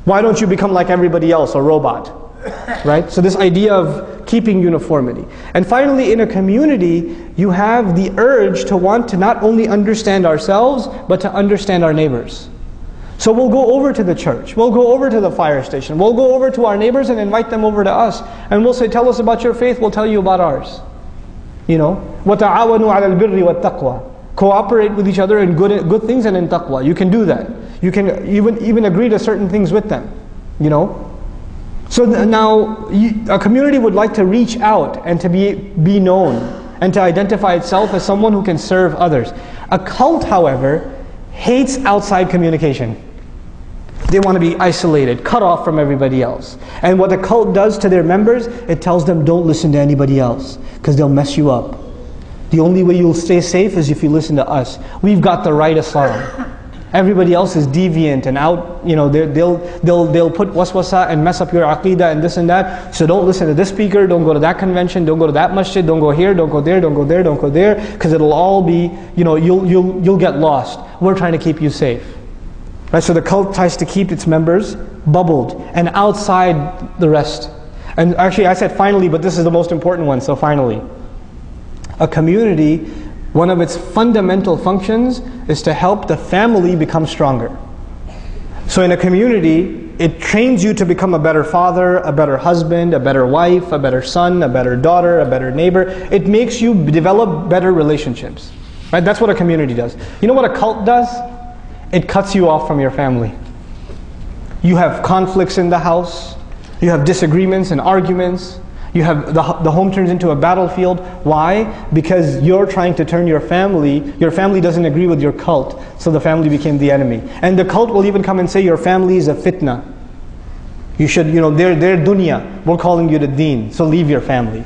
Why don't you become like everybody else, a robot? Right? So this idea of keeping uniformity. And finally, in a community, you have the urge to want to not only understand ourselves, but to understand our neighbors. So we'll go over to the church, we'll go over to the fire station, we'll go over to our neighbors and invite them over to us. And we'll say, tell us about your faith, we'll tell you about ours. وَتَعَاوَنُوا عَلَى الْبِرِّ وَالتَّقْوَى. Cooperate with each other in good things and in taqwa. You can do that. You can even agree to certain things with them. So now, a community would like to reach out and to be known and to identify itself as someone who can serve others. A cult, however, hates outside communication. They want to be isolated, cut off from everybody else. And what the cult does to their members, it tells them don't listen to anybody else, because they'll mess you up. The only way you'll stay safe is if you listen to us. We've got the right Islam. Everybody else is deviant and out, they'll put waswasa and mess up your aqeedah and this and that. So don't listen to this speaker, don't go to that convention, don't go to that masjid, don't go here, don't go there, don't go there, don't go there, because it'll all be, you'll get lost. We're trying to keep you safe. Right? So the cult tries to keep its members bubbled and outside the rest. And actually I said finally, but this is the most important one, so finally. A community, one of its fundamental functions is to help the family become stronger. So in a community, it trains you to become a better father, a better husband, a better wife, a better son, a better daughter, a better neighbor. It makes you develop better relationships. Right? That's what a community does. You know what a cult does? It cuts you off from your family. You have conflicts in the house. You have disagreements and arguments. You have the home turns into a battlefield. Why? Because you're trying to turn your family doesn't agree with your cult, so the family became the enemy. And the cult will even come and say your family is a fitna. You should, they're dunya. We're calling you to deen, so leave your family.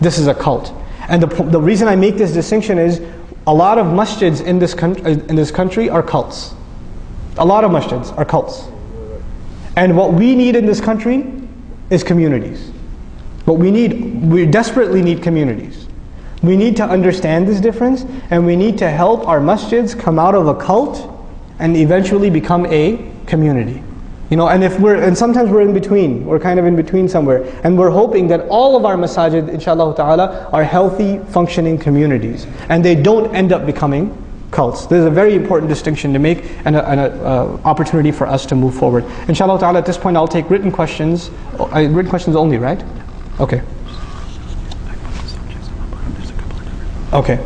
This is a cult. And the reason I make this distinction is a lot of masjids in this country are cults. A lot of masjids are cults. And what we need in this country is communities. We desperately need communities. We need to understand this difference, and we need to help our masjids come out of a cult and eventually become a community. And sometimes we're in between. We're kind of in between somewhere. And we're hoping that all of our masajid, inshallah ta'ala, are healthy, functioning communities. And they don't end up becoming cults. There's a very important distinction to make, and an opportunity for us to move forward. Inshallah ta'ala, at this point I'll take written questions. Written questions only, right? Okay. Okay.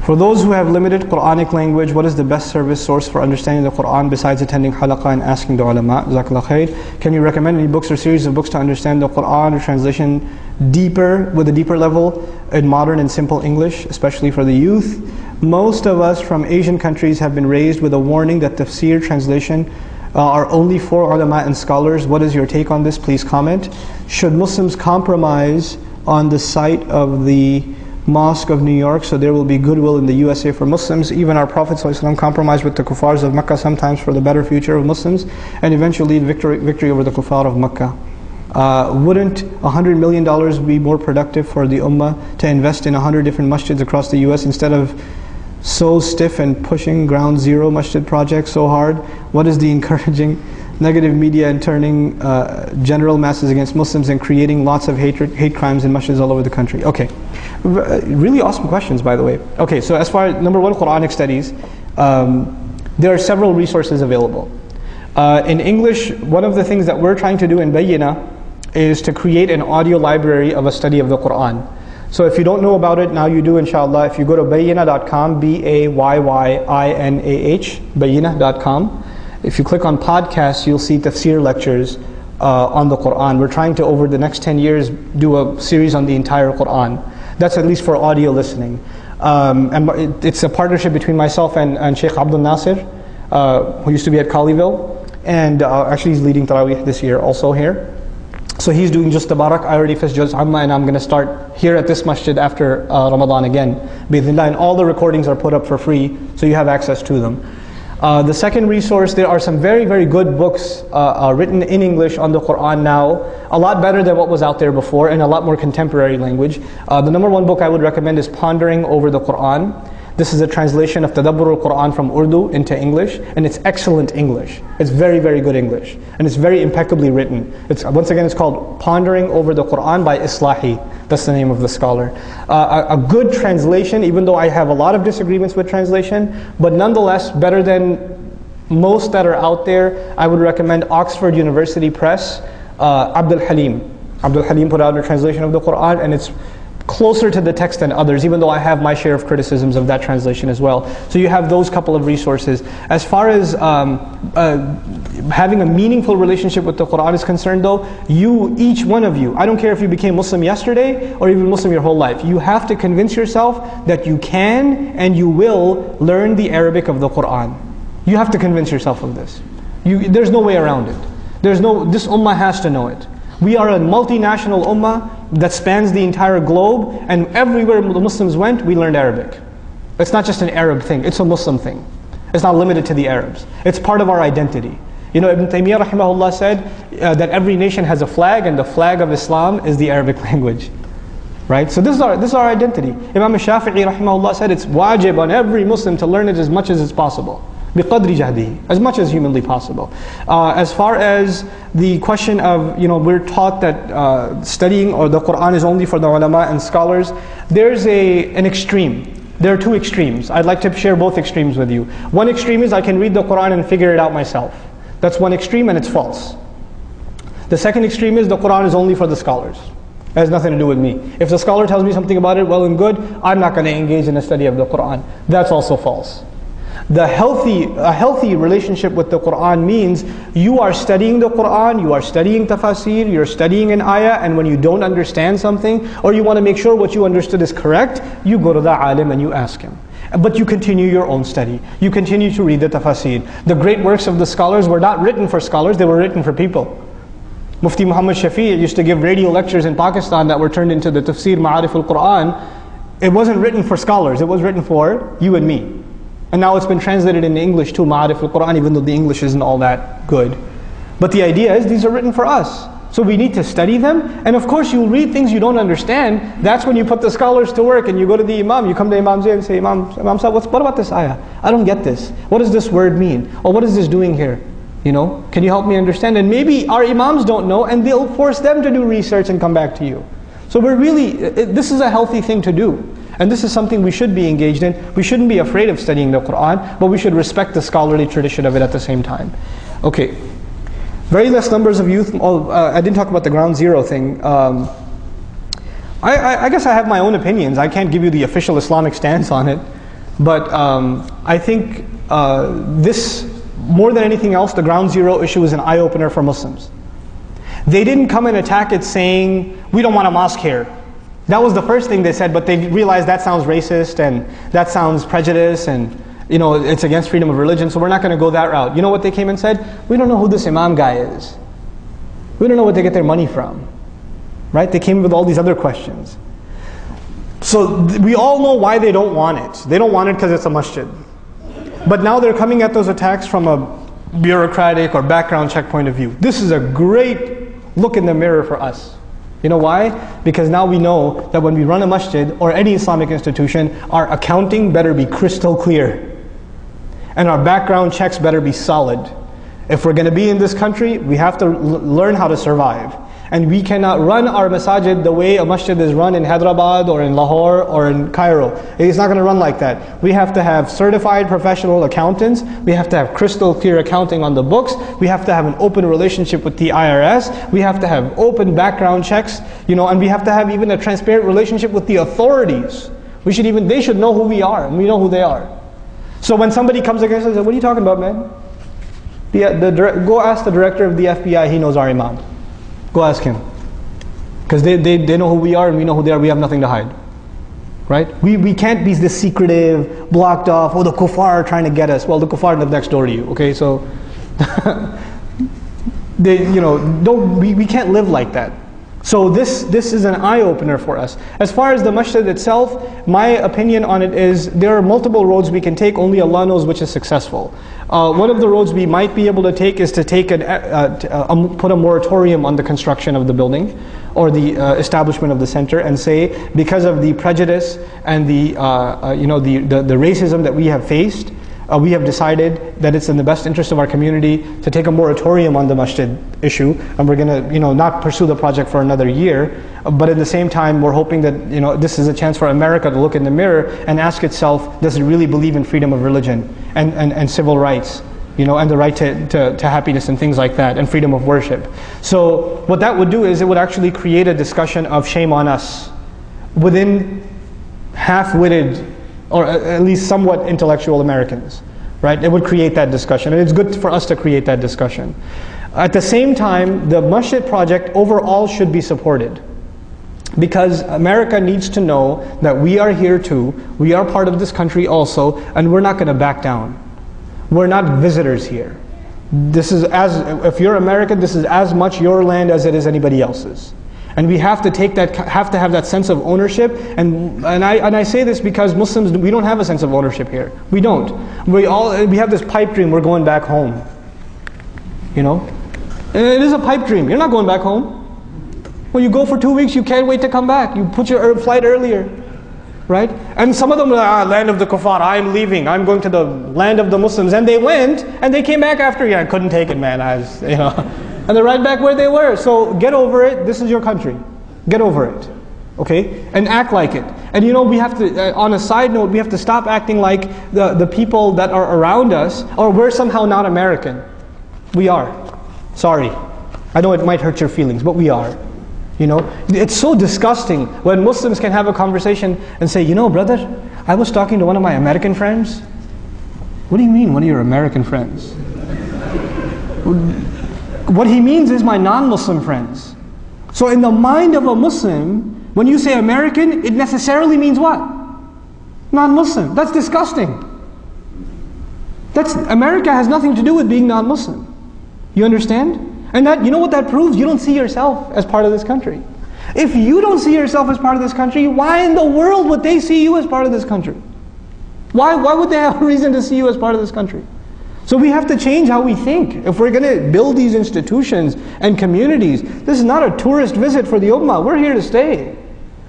For those who have limited Quranic language, what is the best service source for understanding the Quran besides attending halaqah and asking the ulama? Jazakallah khair. Can you recommend any books or series of books to understand the Quran or translation with a deeper level in modern and simple English, especially for the youth? Most of us from Asian countries have been raised with a warning that tafsir translation are only for ulama and scholars. What is your take on this? Please comment. Should Muslims compromise on the site of the Mosque of New York so there will be goodwill in the USA for Muslims? Even our Prophet ﷺ compromised with the kuffars of Mecca sometimes for the better future of Muslims, and eventually victory over the kuffar of Mecca. Wouldn't $100 million be more productive for the ummah to invest in 100 different masjids across the US instead of so stiff and pushing ground zero masjid projects so hard? What is the encouraging negative media and turning general masses against Muslims and creating lots of hate crimes in masjids all over the country? Okay, really awesome questions, by the way. Okay, so as far as number one, Quranic studies, there are several resources available. In English, one of the things that we're trying to do in Bayyina is to create an audio library of a study of the Quran. So if you don't know about it, now you do, inshallah. If you go to bayyinah.com, B-A-Y-Y-I-N-A-H, bayyinah.com. If you click on podcasts, you'll see tafsir lectures on the Quran. We're trying to, over the next 10 years, do a series on the entire Quran. That's at least for audio listening. And it's a partnership between myself and Sheikh Abdul Nasir, who used to be at Colleyville. And actually he's leading Taraweeh this year also here. So he's doing just Tabarak. I already finished Juz Amma, and I'm going to start here at this masjid after Ramadan again. Bi-idhnillah. And all the recordings are put up for free, so you have access to them. The second resource, there are some very, very good books written in English on the Quran now. A lot better than what was out there before, and a lot more contemporary language. The number one book I would recommend is Pondering Over the Quran. This is a translation of Tadabbur al-Quran from Urdu into English, and it's excellent English. It's very, very good English, and it's very impeccably written. Once again, it's called Pondering Over the Quran by Islahi. That's the name of the scholar. A good translation, even though I have a lot of disagreements with translation, but nonetheless better than most that are out there. I would recommend Oxford University Press, Abdul Halim. Abdul Halim put out a translation of the Quran, and it's closer to the text than others, even though I have my share of criticisms of that translation as well. So you have those couple of resources. As far as having a meaningful relationship with the Quran is concerned though, each one of you, I don't care if you became Muslim yesterday or even Muslim your whole life, you have to convince yourself that you can and you will learn the Arabic of the Quran. You have to convince yourself of this. There's no way around it. This ummah has to know it. We are a multinational ummah that spans the entire globe, and everywhere the Muslims went, we learned Arabic. It's not just an Arab thing, it's a Muslim thing. It's not limited to the Arabs. It's part of our identity. You know, Ibn Taymiyyah rahimahullah said that every nation has a flag, and the flag of Islam is the Arabic language. Right? So this is our identity. Imam Shafi'i rahimahullah said it's wajib on every Muslim to learn it as much as it's possible. بِقَدْرِ جَهْدِهِ, as much as humanly possible. As far as the question of, we're taught that studying or the Quran is only for the ulama and scholars, there's an extreme. There are two extremes. I'd like to share both extremes with you. One extreme is I can read the Quran and figure it out myself. That's one extreme, and it's false. The second extreme is the Quran is only for the scholars. It has nothing to do with me. If the scholar tells me something about it, well and good, I'm not going to engage in a study of the Quran. That's also false. A healthy relationship with the Quran means you are studying the Quran, you are studying tafasir, you're studying an ayah, and when you don't understand something, or you want to make sure what you understood is correct, you go to the alim and you ask him. But you continue your own study. You continue to read the tafasir. The great works of the scholars were not written for scholars, they were written for people. Mufti Muhammad Shafi used to give radio lectures in Pakistan that were turned into the Tafsir Ma'arif al-Quran. It wasn't written for scholars, it was written for you and me. And now it's been translated into English too, Ma'arif al-Quran, even though the English isn't all that good. But the idea is these are written for us. So we need to study them. And of course you'll read things you don't understand. That's when you put the scholars to work and you go to the Imam. You come to Imam Zayd and say, Imam Sahib, what about this ayah? I don't get this. What does this word mean? Or what is this doing here? Can you help me understand? And maybe our Imams don't know and they'll force them to do research and come back to you. So this is a healthy thing to do. And this is something we should be engaged in. We shouldn't be afraid of studying the Quran, but we should respect the scholarly tradition of it at the same time. Okay. Very less numbers of youth. I didn't talk about the ground zero thing. I guess I have my own opinions. I can't give you the official Islamic stance on it. But I think this, more than anything else, the ground zero issue is an eye-opener for Muslims. They didn't come and attack it saying, we don't want a mosque here. That was the first thing they said, but they realized that sounds racist and that sounds prejudice and it's against freedom of religion, so we're not going to go that route. You know what they came and said? We don't know who this Imam guy is. We don't know what they get their money from. Right? They came with all these other questions. So we all know why they don't want it. They don't want it because it's a masjid. But now they're coming at those attacks from a bureaucratic or background check point of view. This is a great look in the mirror for us. You know why? Because now we know that when we run a masjid or any Islamic institution, our accounting better be crystal clear. And our background checks better be solid. If we're going to be in this country, we have to learn how to survive. And we cannot run our masajid the way a masjid is run in Hyderabad or in Lahore or in Cairo. It's not going to run like that. We have to have certified professional accountants. We have to have crystal clear accounting on the books. We have to have an open relationship with the IRS. We have to have open background checks, and we have to have even a transparent relationship with the authorities. They should know who we are and we know who they are. So when somebody comes against us and says, what are you talking about, man? Go ask the director of the FBI, he knows our Imam. Go ask him. Because they know who we are and we know who they are, we have nothing to hide. Right? We can't be this secretive, blocked off, the kuffar are trying to get us. Well, the kuffar live next door to you, okay? So, we can't live like that. So this is an eye-opener for us. As far as the masjid itself, my opinion on it is there are multiple roads we can take, only Allah knows which is successful. One of the roads we might be able to take is to take put a moratorium on the construction of the building or the establishment of the center and say, because of the prejudice and the racism that we have faced, we have decided that it's in the best interest of our community to take a moratorium on the masjid issue, and we're going to not pursue the project for another year. But at the same time, we're hoping that this is a chance for America to look in the mirror and ask itself, does it really believe in freedom of religion and civil rights, and the right to happiness and things like that, and freedom of worship. So what that would do is it would actually create a discussion of shame on us. within half-witted, or at least somewhat intellectual Americans, right? It would create that discussion, and it's good for us to create that discussion. At the same time, the Masjid project overall should be supported, because America needs to know that we are here too, we are part of this country also, and we're not going to back down. We're not visitors here. This is if you're American, this is as much your land as it is anybody else's. And we have to have that sense of ownership. And I say this because Muslims, we don't have a sense of ownership here. We don't. We have this pipe dream, we're going back home. You know? And it is a pipe dream. You're not going back home. When you go for 2 weeks, you can't wait to come back. You put your flight earlier. Right? And some of them are like, land of the kuffar, I'm leaving, I'm going to the land of the Muslims. And they went, and they came back after, I couldn't take it, man. And they're right back where they were. So get over it, this is your country. Get over it. Okay? And act like it. And we have to, on a side note, we have to stop acting like the people that are around us, or we're somehow not American. We are. Sorry. I know it might hurt your feelings, but we are. It's so disgusting when Muslims can have a conversation and say, brother, I was talking to one of my American friends. What do you mean, one of your American friends? What he means is my non-Muslim friends. So in the mind of a Muslim, when you say American, it necessarily means what? Non-Muslim. That's disgusting. America has nothing to do with being non-Muslim. You understand? And that, what that proves? You don't see yourself as part of this country. If you don't see yourself as part of this country, why in the world would they see you as part of this country? Why would they have a reason to see you as part of this country? So we have to change how we think. If we're going to build these institutions and communities, this is not a tourist visit for the ummah. We're here to stay.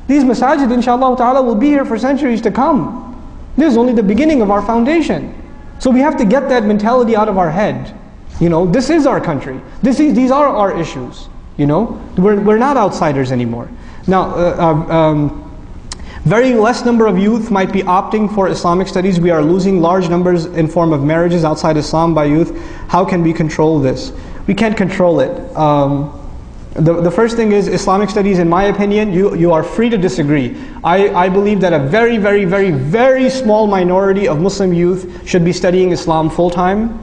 These masajid, inshallah ta'ala, will be here for centuries to come. This is only the beginning of our foundation. So we have to get that mentality out of our head. This is our country. These are our issues. We're not outsiders anymore. Now, very less number of youth might be opting for Islamic studies. We are losing large numbers in form of marriages outside Islam by youth. How can we control this? We can't control it. The first thing is Islamic studies, in my opinion, you are free to disagree. I believe that a very, very, very, very small minority of Muslim youth should be studying Islam full-time.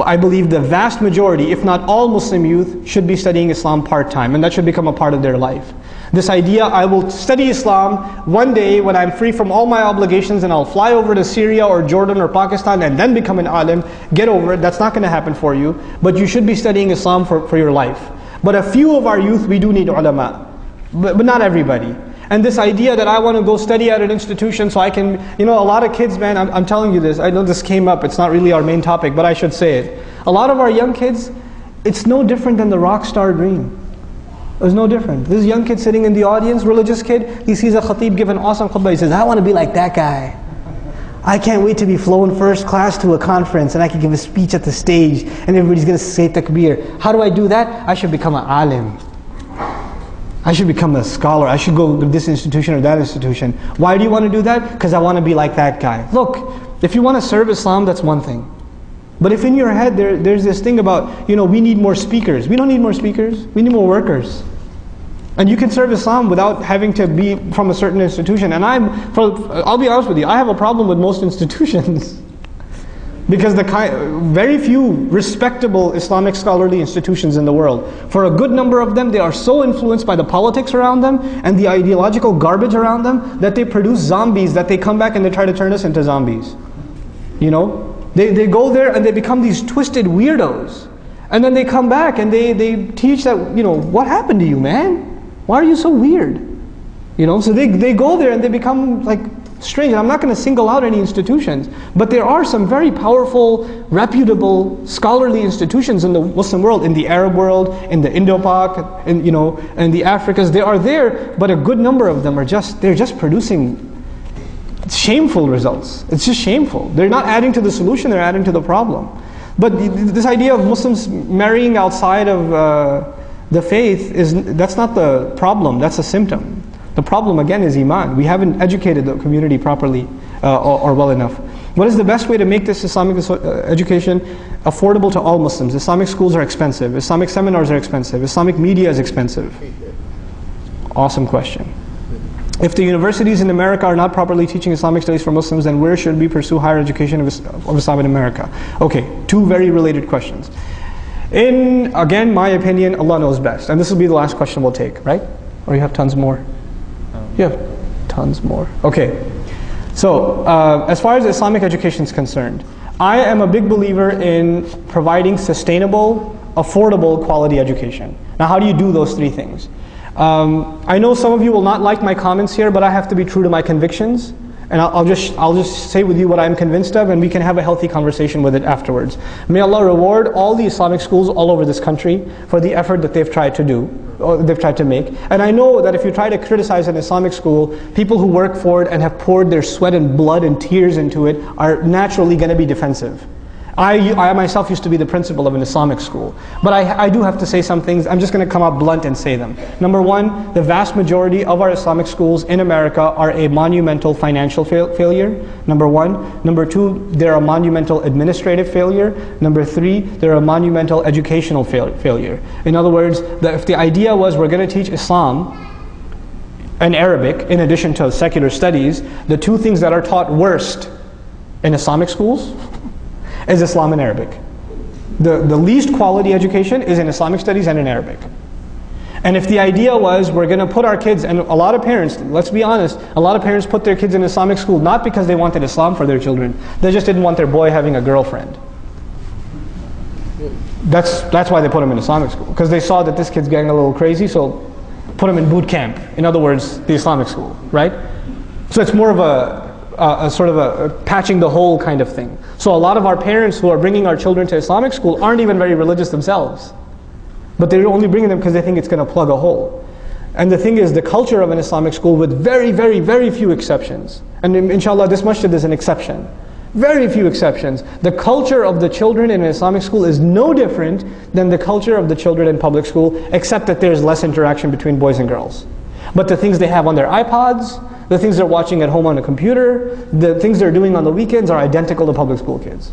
I believe the vast majority, if not all Muslim youth, should be studying Islam part-time, and that should become a part of their life. This idea, I will study Islam one day when I'm free from all my obligations and I'll fly over to Syria or Jordan or Pakistan and then become an alim, get over it, that's not going to happen for you. But you should be studying Islam for your life. But a few of our youth, we do need ulama, but not everybody. And this idea that I want to go study at an institution so I can, a lot of kids, man, I'm telling you this, I know this came up, it's not really our main topic, but I should say it. A lot of our young kids, it's no different than the rock star dream. It's no different. This young kid sitting in the audience, religious kid, he sees a khatib give an awesome khutbah, he says, I want to be like that guy. I can't wait to be flown first class to a conference and I can give a speech at the stage and everybody's going to say takbir. How do I do that? I should become an alim. I should become a scholar. I should go to this institution or that institution. Why do you want to do that? Because I want to be like that guy. Look, if you want to serve Islam, that's one thing. But if in your head there's this thing about, we need more speakers. We don't need more speakers. We need more workers. And you can serve Islam without having to be from a certain institution. And I'll be honest with you, I have a problem with most institutions. Because very few respectable Islamic scholarly institutions in the world, for a good number of them, they are so influenced by the politics around them and the ideological garbage around them that they produce zombies, that they come back and they try to turn us into zombies. They go there and they become these twisted weirdos. And then they come back and they teach that, what happened to you, man? Why are you so weird? So they go there and they become like strange. And I'm not going to single out any institutions, but there are some very powerful, reputable, scholarly institutions in the Muslim world, in the Arab world, in the Indo-Pak, in the Africas. They are there, but a good number of them they're just producing shameful results. It's just shameful. They're not adding to the solution, they're adding to the problem. But this idea of Muslims marrying outside of the faith, that's not the problem, that's a symptom. The problem again is iman. We haven't educated the community properly or well enough. What is the best way to make this Islamic education affordable to all Muslims? Islamic schools are expensive. Islamic seminars are expensive. Islamic media is expensive. Awesome question. If the universities in America are not properly teaching Islamic studies for Muslims, then where should we pursue higher education of Islam in America? Okay, two very related questions. In, again, my opinion, Allah knows best. And this will be the last question we'll take, right? Or you have tons more? You have tons more. Okay. So, as far as Islamic education is concerned, I am a big believer in providing sustainable, affordable, quality education. Now, how do you do those three things? I know some of you will not like my comments here, but I have to be true to my convictions. And I'll just say with you what I'm convinced of, and we can have a healthy conversation with it afterwards. May Allah reward all the Islamic schools all over this country for the effort that they've tried to do, or they've tried to make. And I know that if you try to criticize an Islamic school, people who work for it and have poured their sweat and blood and tears into it are naturally going to be defensive. I myself used to be the principal of an Islamic school. But I do have to say some things. I'm just going to come out blunt and say them. Number one, the vast majority of our Islamic schools in America are a monumental financial failure. Number one. Number two, they're a monumental administrative failure. Number three, they're a monumental educational failure. In other words, if the idea was we're going to teach Islam and Arabic in addition to secular studies, the two things that are taught worst in Islamic schools is Islam and Arabic. The least quality education is in Islamic studies and in Arabic. And if the idea was we're going to put our kids, and a lot of parents, let's be honest, a lot of parents put their kids in Islamic school not because they wanted Islam for their children, they just didn't want their boy having a girlfriend. That's why they put him in Islamic school, because they saw that this kid's getting a little crazy, so put him in boot camp. In other words, the Islamic school, right? So it's more of a sort of a patching the hole kind of thing. So a lot of our parents who are bringing our children to Islamic school aren't even very religious themselves. But they're only bringing them because they think it's going to plug a hole. And the thing is, the culture of an Islamic school, with very, very, very few exceptions, and inshallah this masjid is an exception, very few exceptions, the culture of the children in an Islamic school is no different than the culture of the children in public school, except that there's less interaction between boys and girls. But the things they have on their iPods, the things they're watching at home on a computer, the things they're doing on the weekends are identical to public school kids.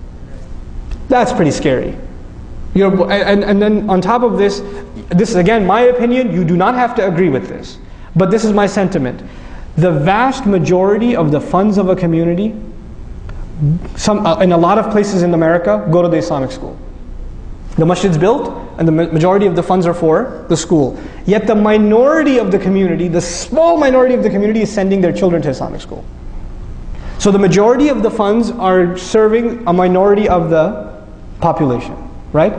That's pretty scary. You know, and then on top of this is again my opinion, you do not have to agree with this, but this is my sentiment. The vast majority of the funds of a community, in a lot of places in America, go to the Islamic school. The masjid's built, and the majority of the funds are for the school. Yet the minority of the community, the small minority of the community, is sending their children to Islamic school. So the majority of the funds are serving a minority of the population, right?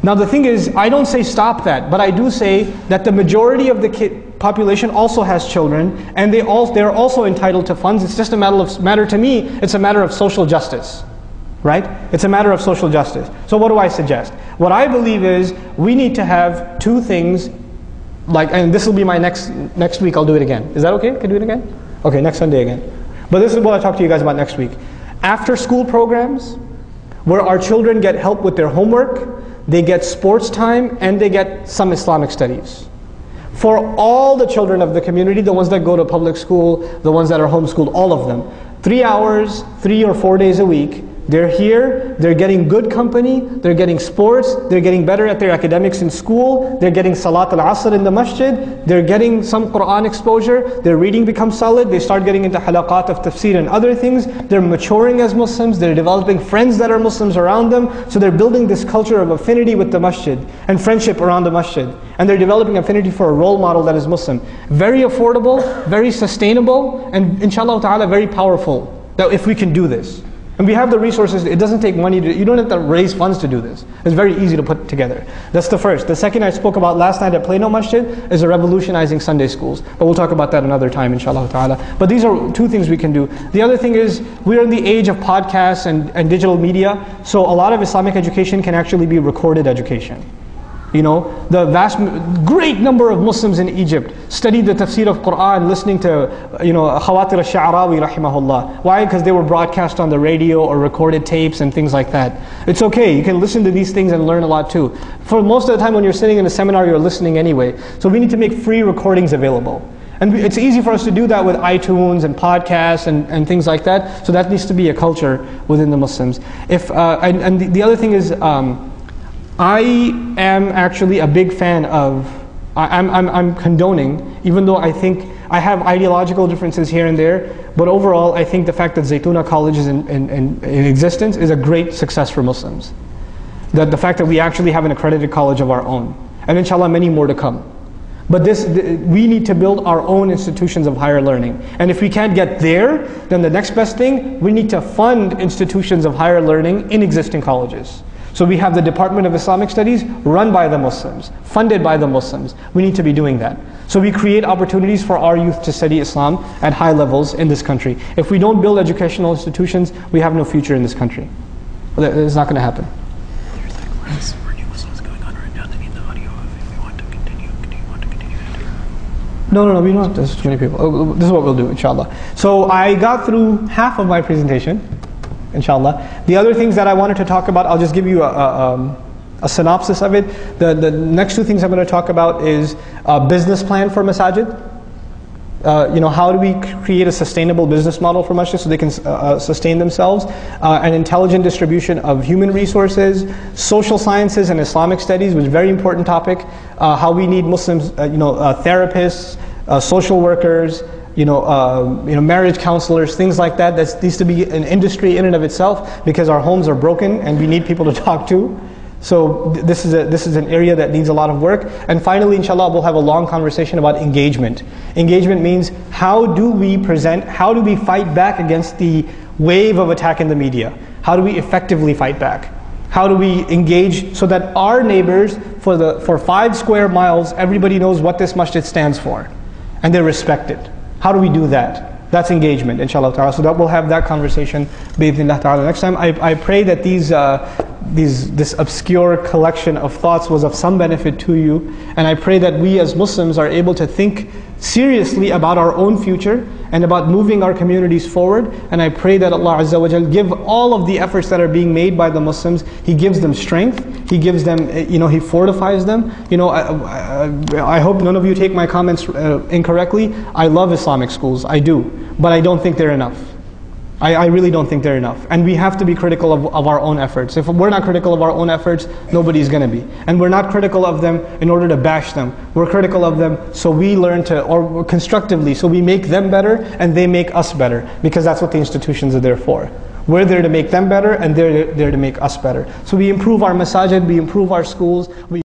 Now the thing is, I don't say stop that, but I do say that the majority of the population also has children, and they're also entitled to funds. It's just a matter to me, it's a matter of social justice. Right? It's a matter of social justice. So what do I suggest? What I believe is we need to have two things, and this will be my next week, I'll do it again. Is that okay? Can I do it again? Okay, next Sunday again. But this is what I'll talk to you guys about next week. After school programs, where our children get help with their homework, they get sports time, and they get some Islamic studies. For all the children of the community, the ones that go to public school, the ones that are homeschooled, all of them. 3 hours, 3 or 4 days a week, they're here, they're getting good company, they're getting sports, they're getting better at their academics in school, they're getting Salat al-Asr in the masjid, they're getting some Quran exposure, their reading becomes solid, they start getting into halaqat of tafsir and other things, they're maturing as Muslims, they're developing friends that are Muslims around them, so they're building this culture of affinity with the masjid and friendship around the masjid. And they're developing affinity for a role model that is Muslim. Very affordable, very sustainable, and inshallah ta'ala very powerful, that if we can do this. And we have the resources, it doesn't take money, you don't have to raise funds to do this. It's very easy to put together. That's the first. The second I spoke about last night at Plano Masjid is revolutionizing Sunday schools. But we'll talk about that another time, inshallah ta'ala. But these are two things we can do. The other thing is, we are in the age of podcasts and digital media, so a lot of Islamic education can actually be recorded education. You know, the great number of Muslims in Egypt studied the tafsir of Quran listening to, Khawatir al-Sha'arawi rahimahullah. Why? Because they were broadcast on the radio or recorded tapes and things like that. It's okay, you can listen to these things and learn a lot too. For most of the time when you're sitting in a seminar, you're listening anyway. So we need to make free recordings available. And it's easy for us to do that with iTunes and podcasts and things like that. So that needs to be a culture within the Muslims. The other thing is, I am actually a big fan of, I'm condoning, even though I think I have ideological differences here and there, but overall I think the fact that Zaytuna College is in existence is a great success for Muslims. That the fact that we actually have an accredited college of our own, and inshallah many more to come. But we need to build our own institutions of higher learning. And if we can't get there, then the next best thing, we need to fund institutions of higher learning in existing colleges. So we have the Department of Islamic Studies run by the Muslims, funded by the Muslims. We need to be doing that. So we create opportunities for our youth to study Islam at high levels in this country. If we don't build educational institutions, we have no future in this country. It's not going to happen. No, we don't have to. There's too many people. This is what we'll do, inshallah. So I got through half of my presentation, inshallah. The other things that I wanted to talk about, I'll just give you a synopsis of it. The next two things I'm going to talk about is a business plan for masajid. How do we create a sustainable business model for masjid so they can sustain themselves? An intelligent distribution of human resources, social sciences and Islamic studies, which is a very important topic. How we need Muslims, therapists, social workers, marriage counselors, things like that. That needs to be an industry in and of itself because our homes are broken and we need people to talk to. So this is an area that needs a lot of work. And finally, inshallah, we'll have a long conversation about engagement. Engagement means how do we fight back against the wave of attack in the media? How do we effectively fight back? How do we engage so that our neighbors, for 5 square miles, everybody knows what this masjid stands for and they're respected? How do we do that? That's engagement, inshallah ta'ala. So that we'll have that conversation bi'idhnillah ta'ala next time. I pray that this obscure collection of thoughts was of some benefit to you, and I pray that we as Muslims are able to think seriously about our own future and about moving our communities forward. And I pray that Allah Azza wa Jal give all of the efforts that are being made by the Muslims, He gives them strength, He gives them, He fortifies them. I hope none of you take my comments incorrectly. I love Islamic schools, I do, but I don't think they're enough. I really don't think they're enough. And we have to be critical of our own efforts. If we're not critical of our own efforts, nobody's going to be. And we're not critical of them in order to bash them. We're critical of them so we learn or constructively, so we make them better and they make us better. Because that's what the institutions are there for. We're there to make them better and they're there to make us better. So we improve our masajid, we improve our schools, we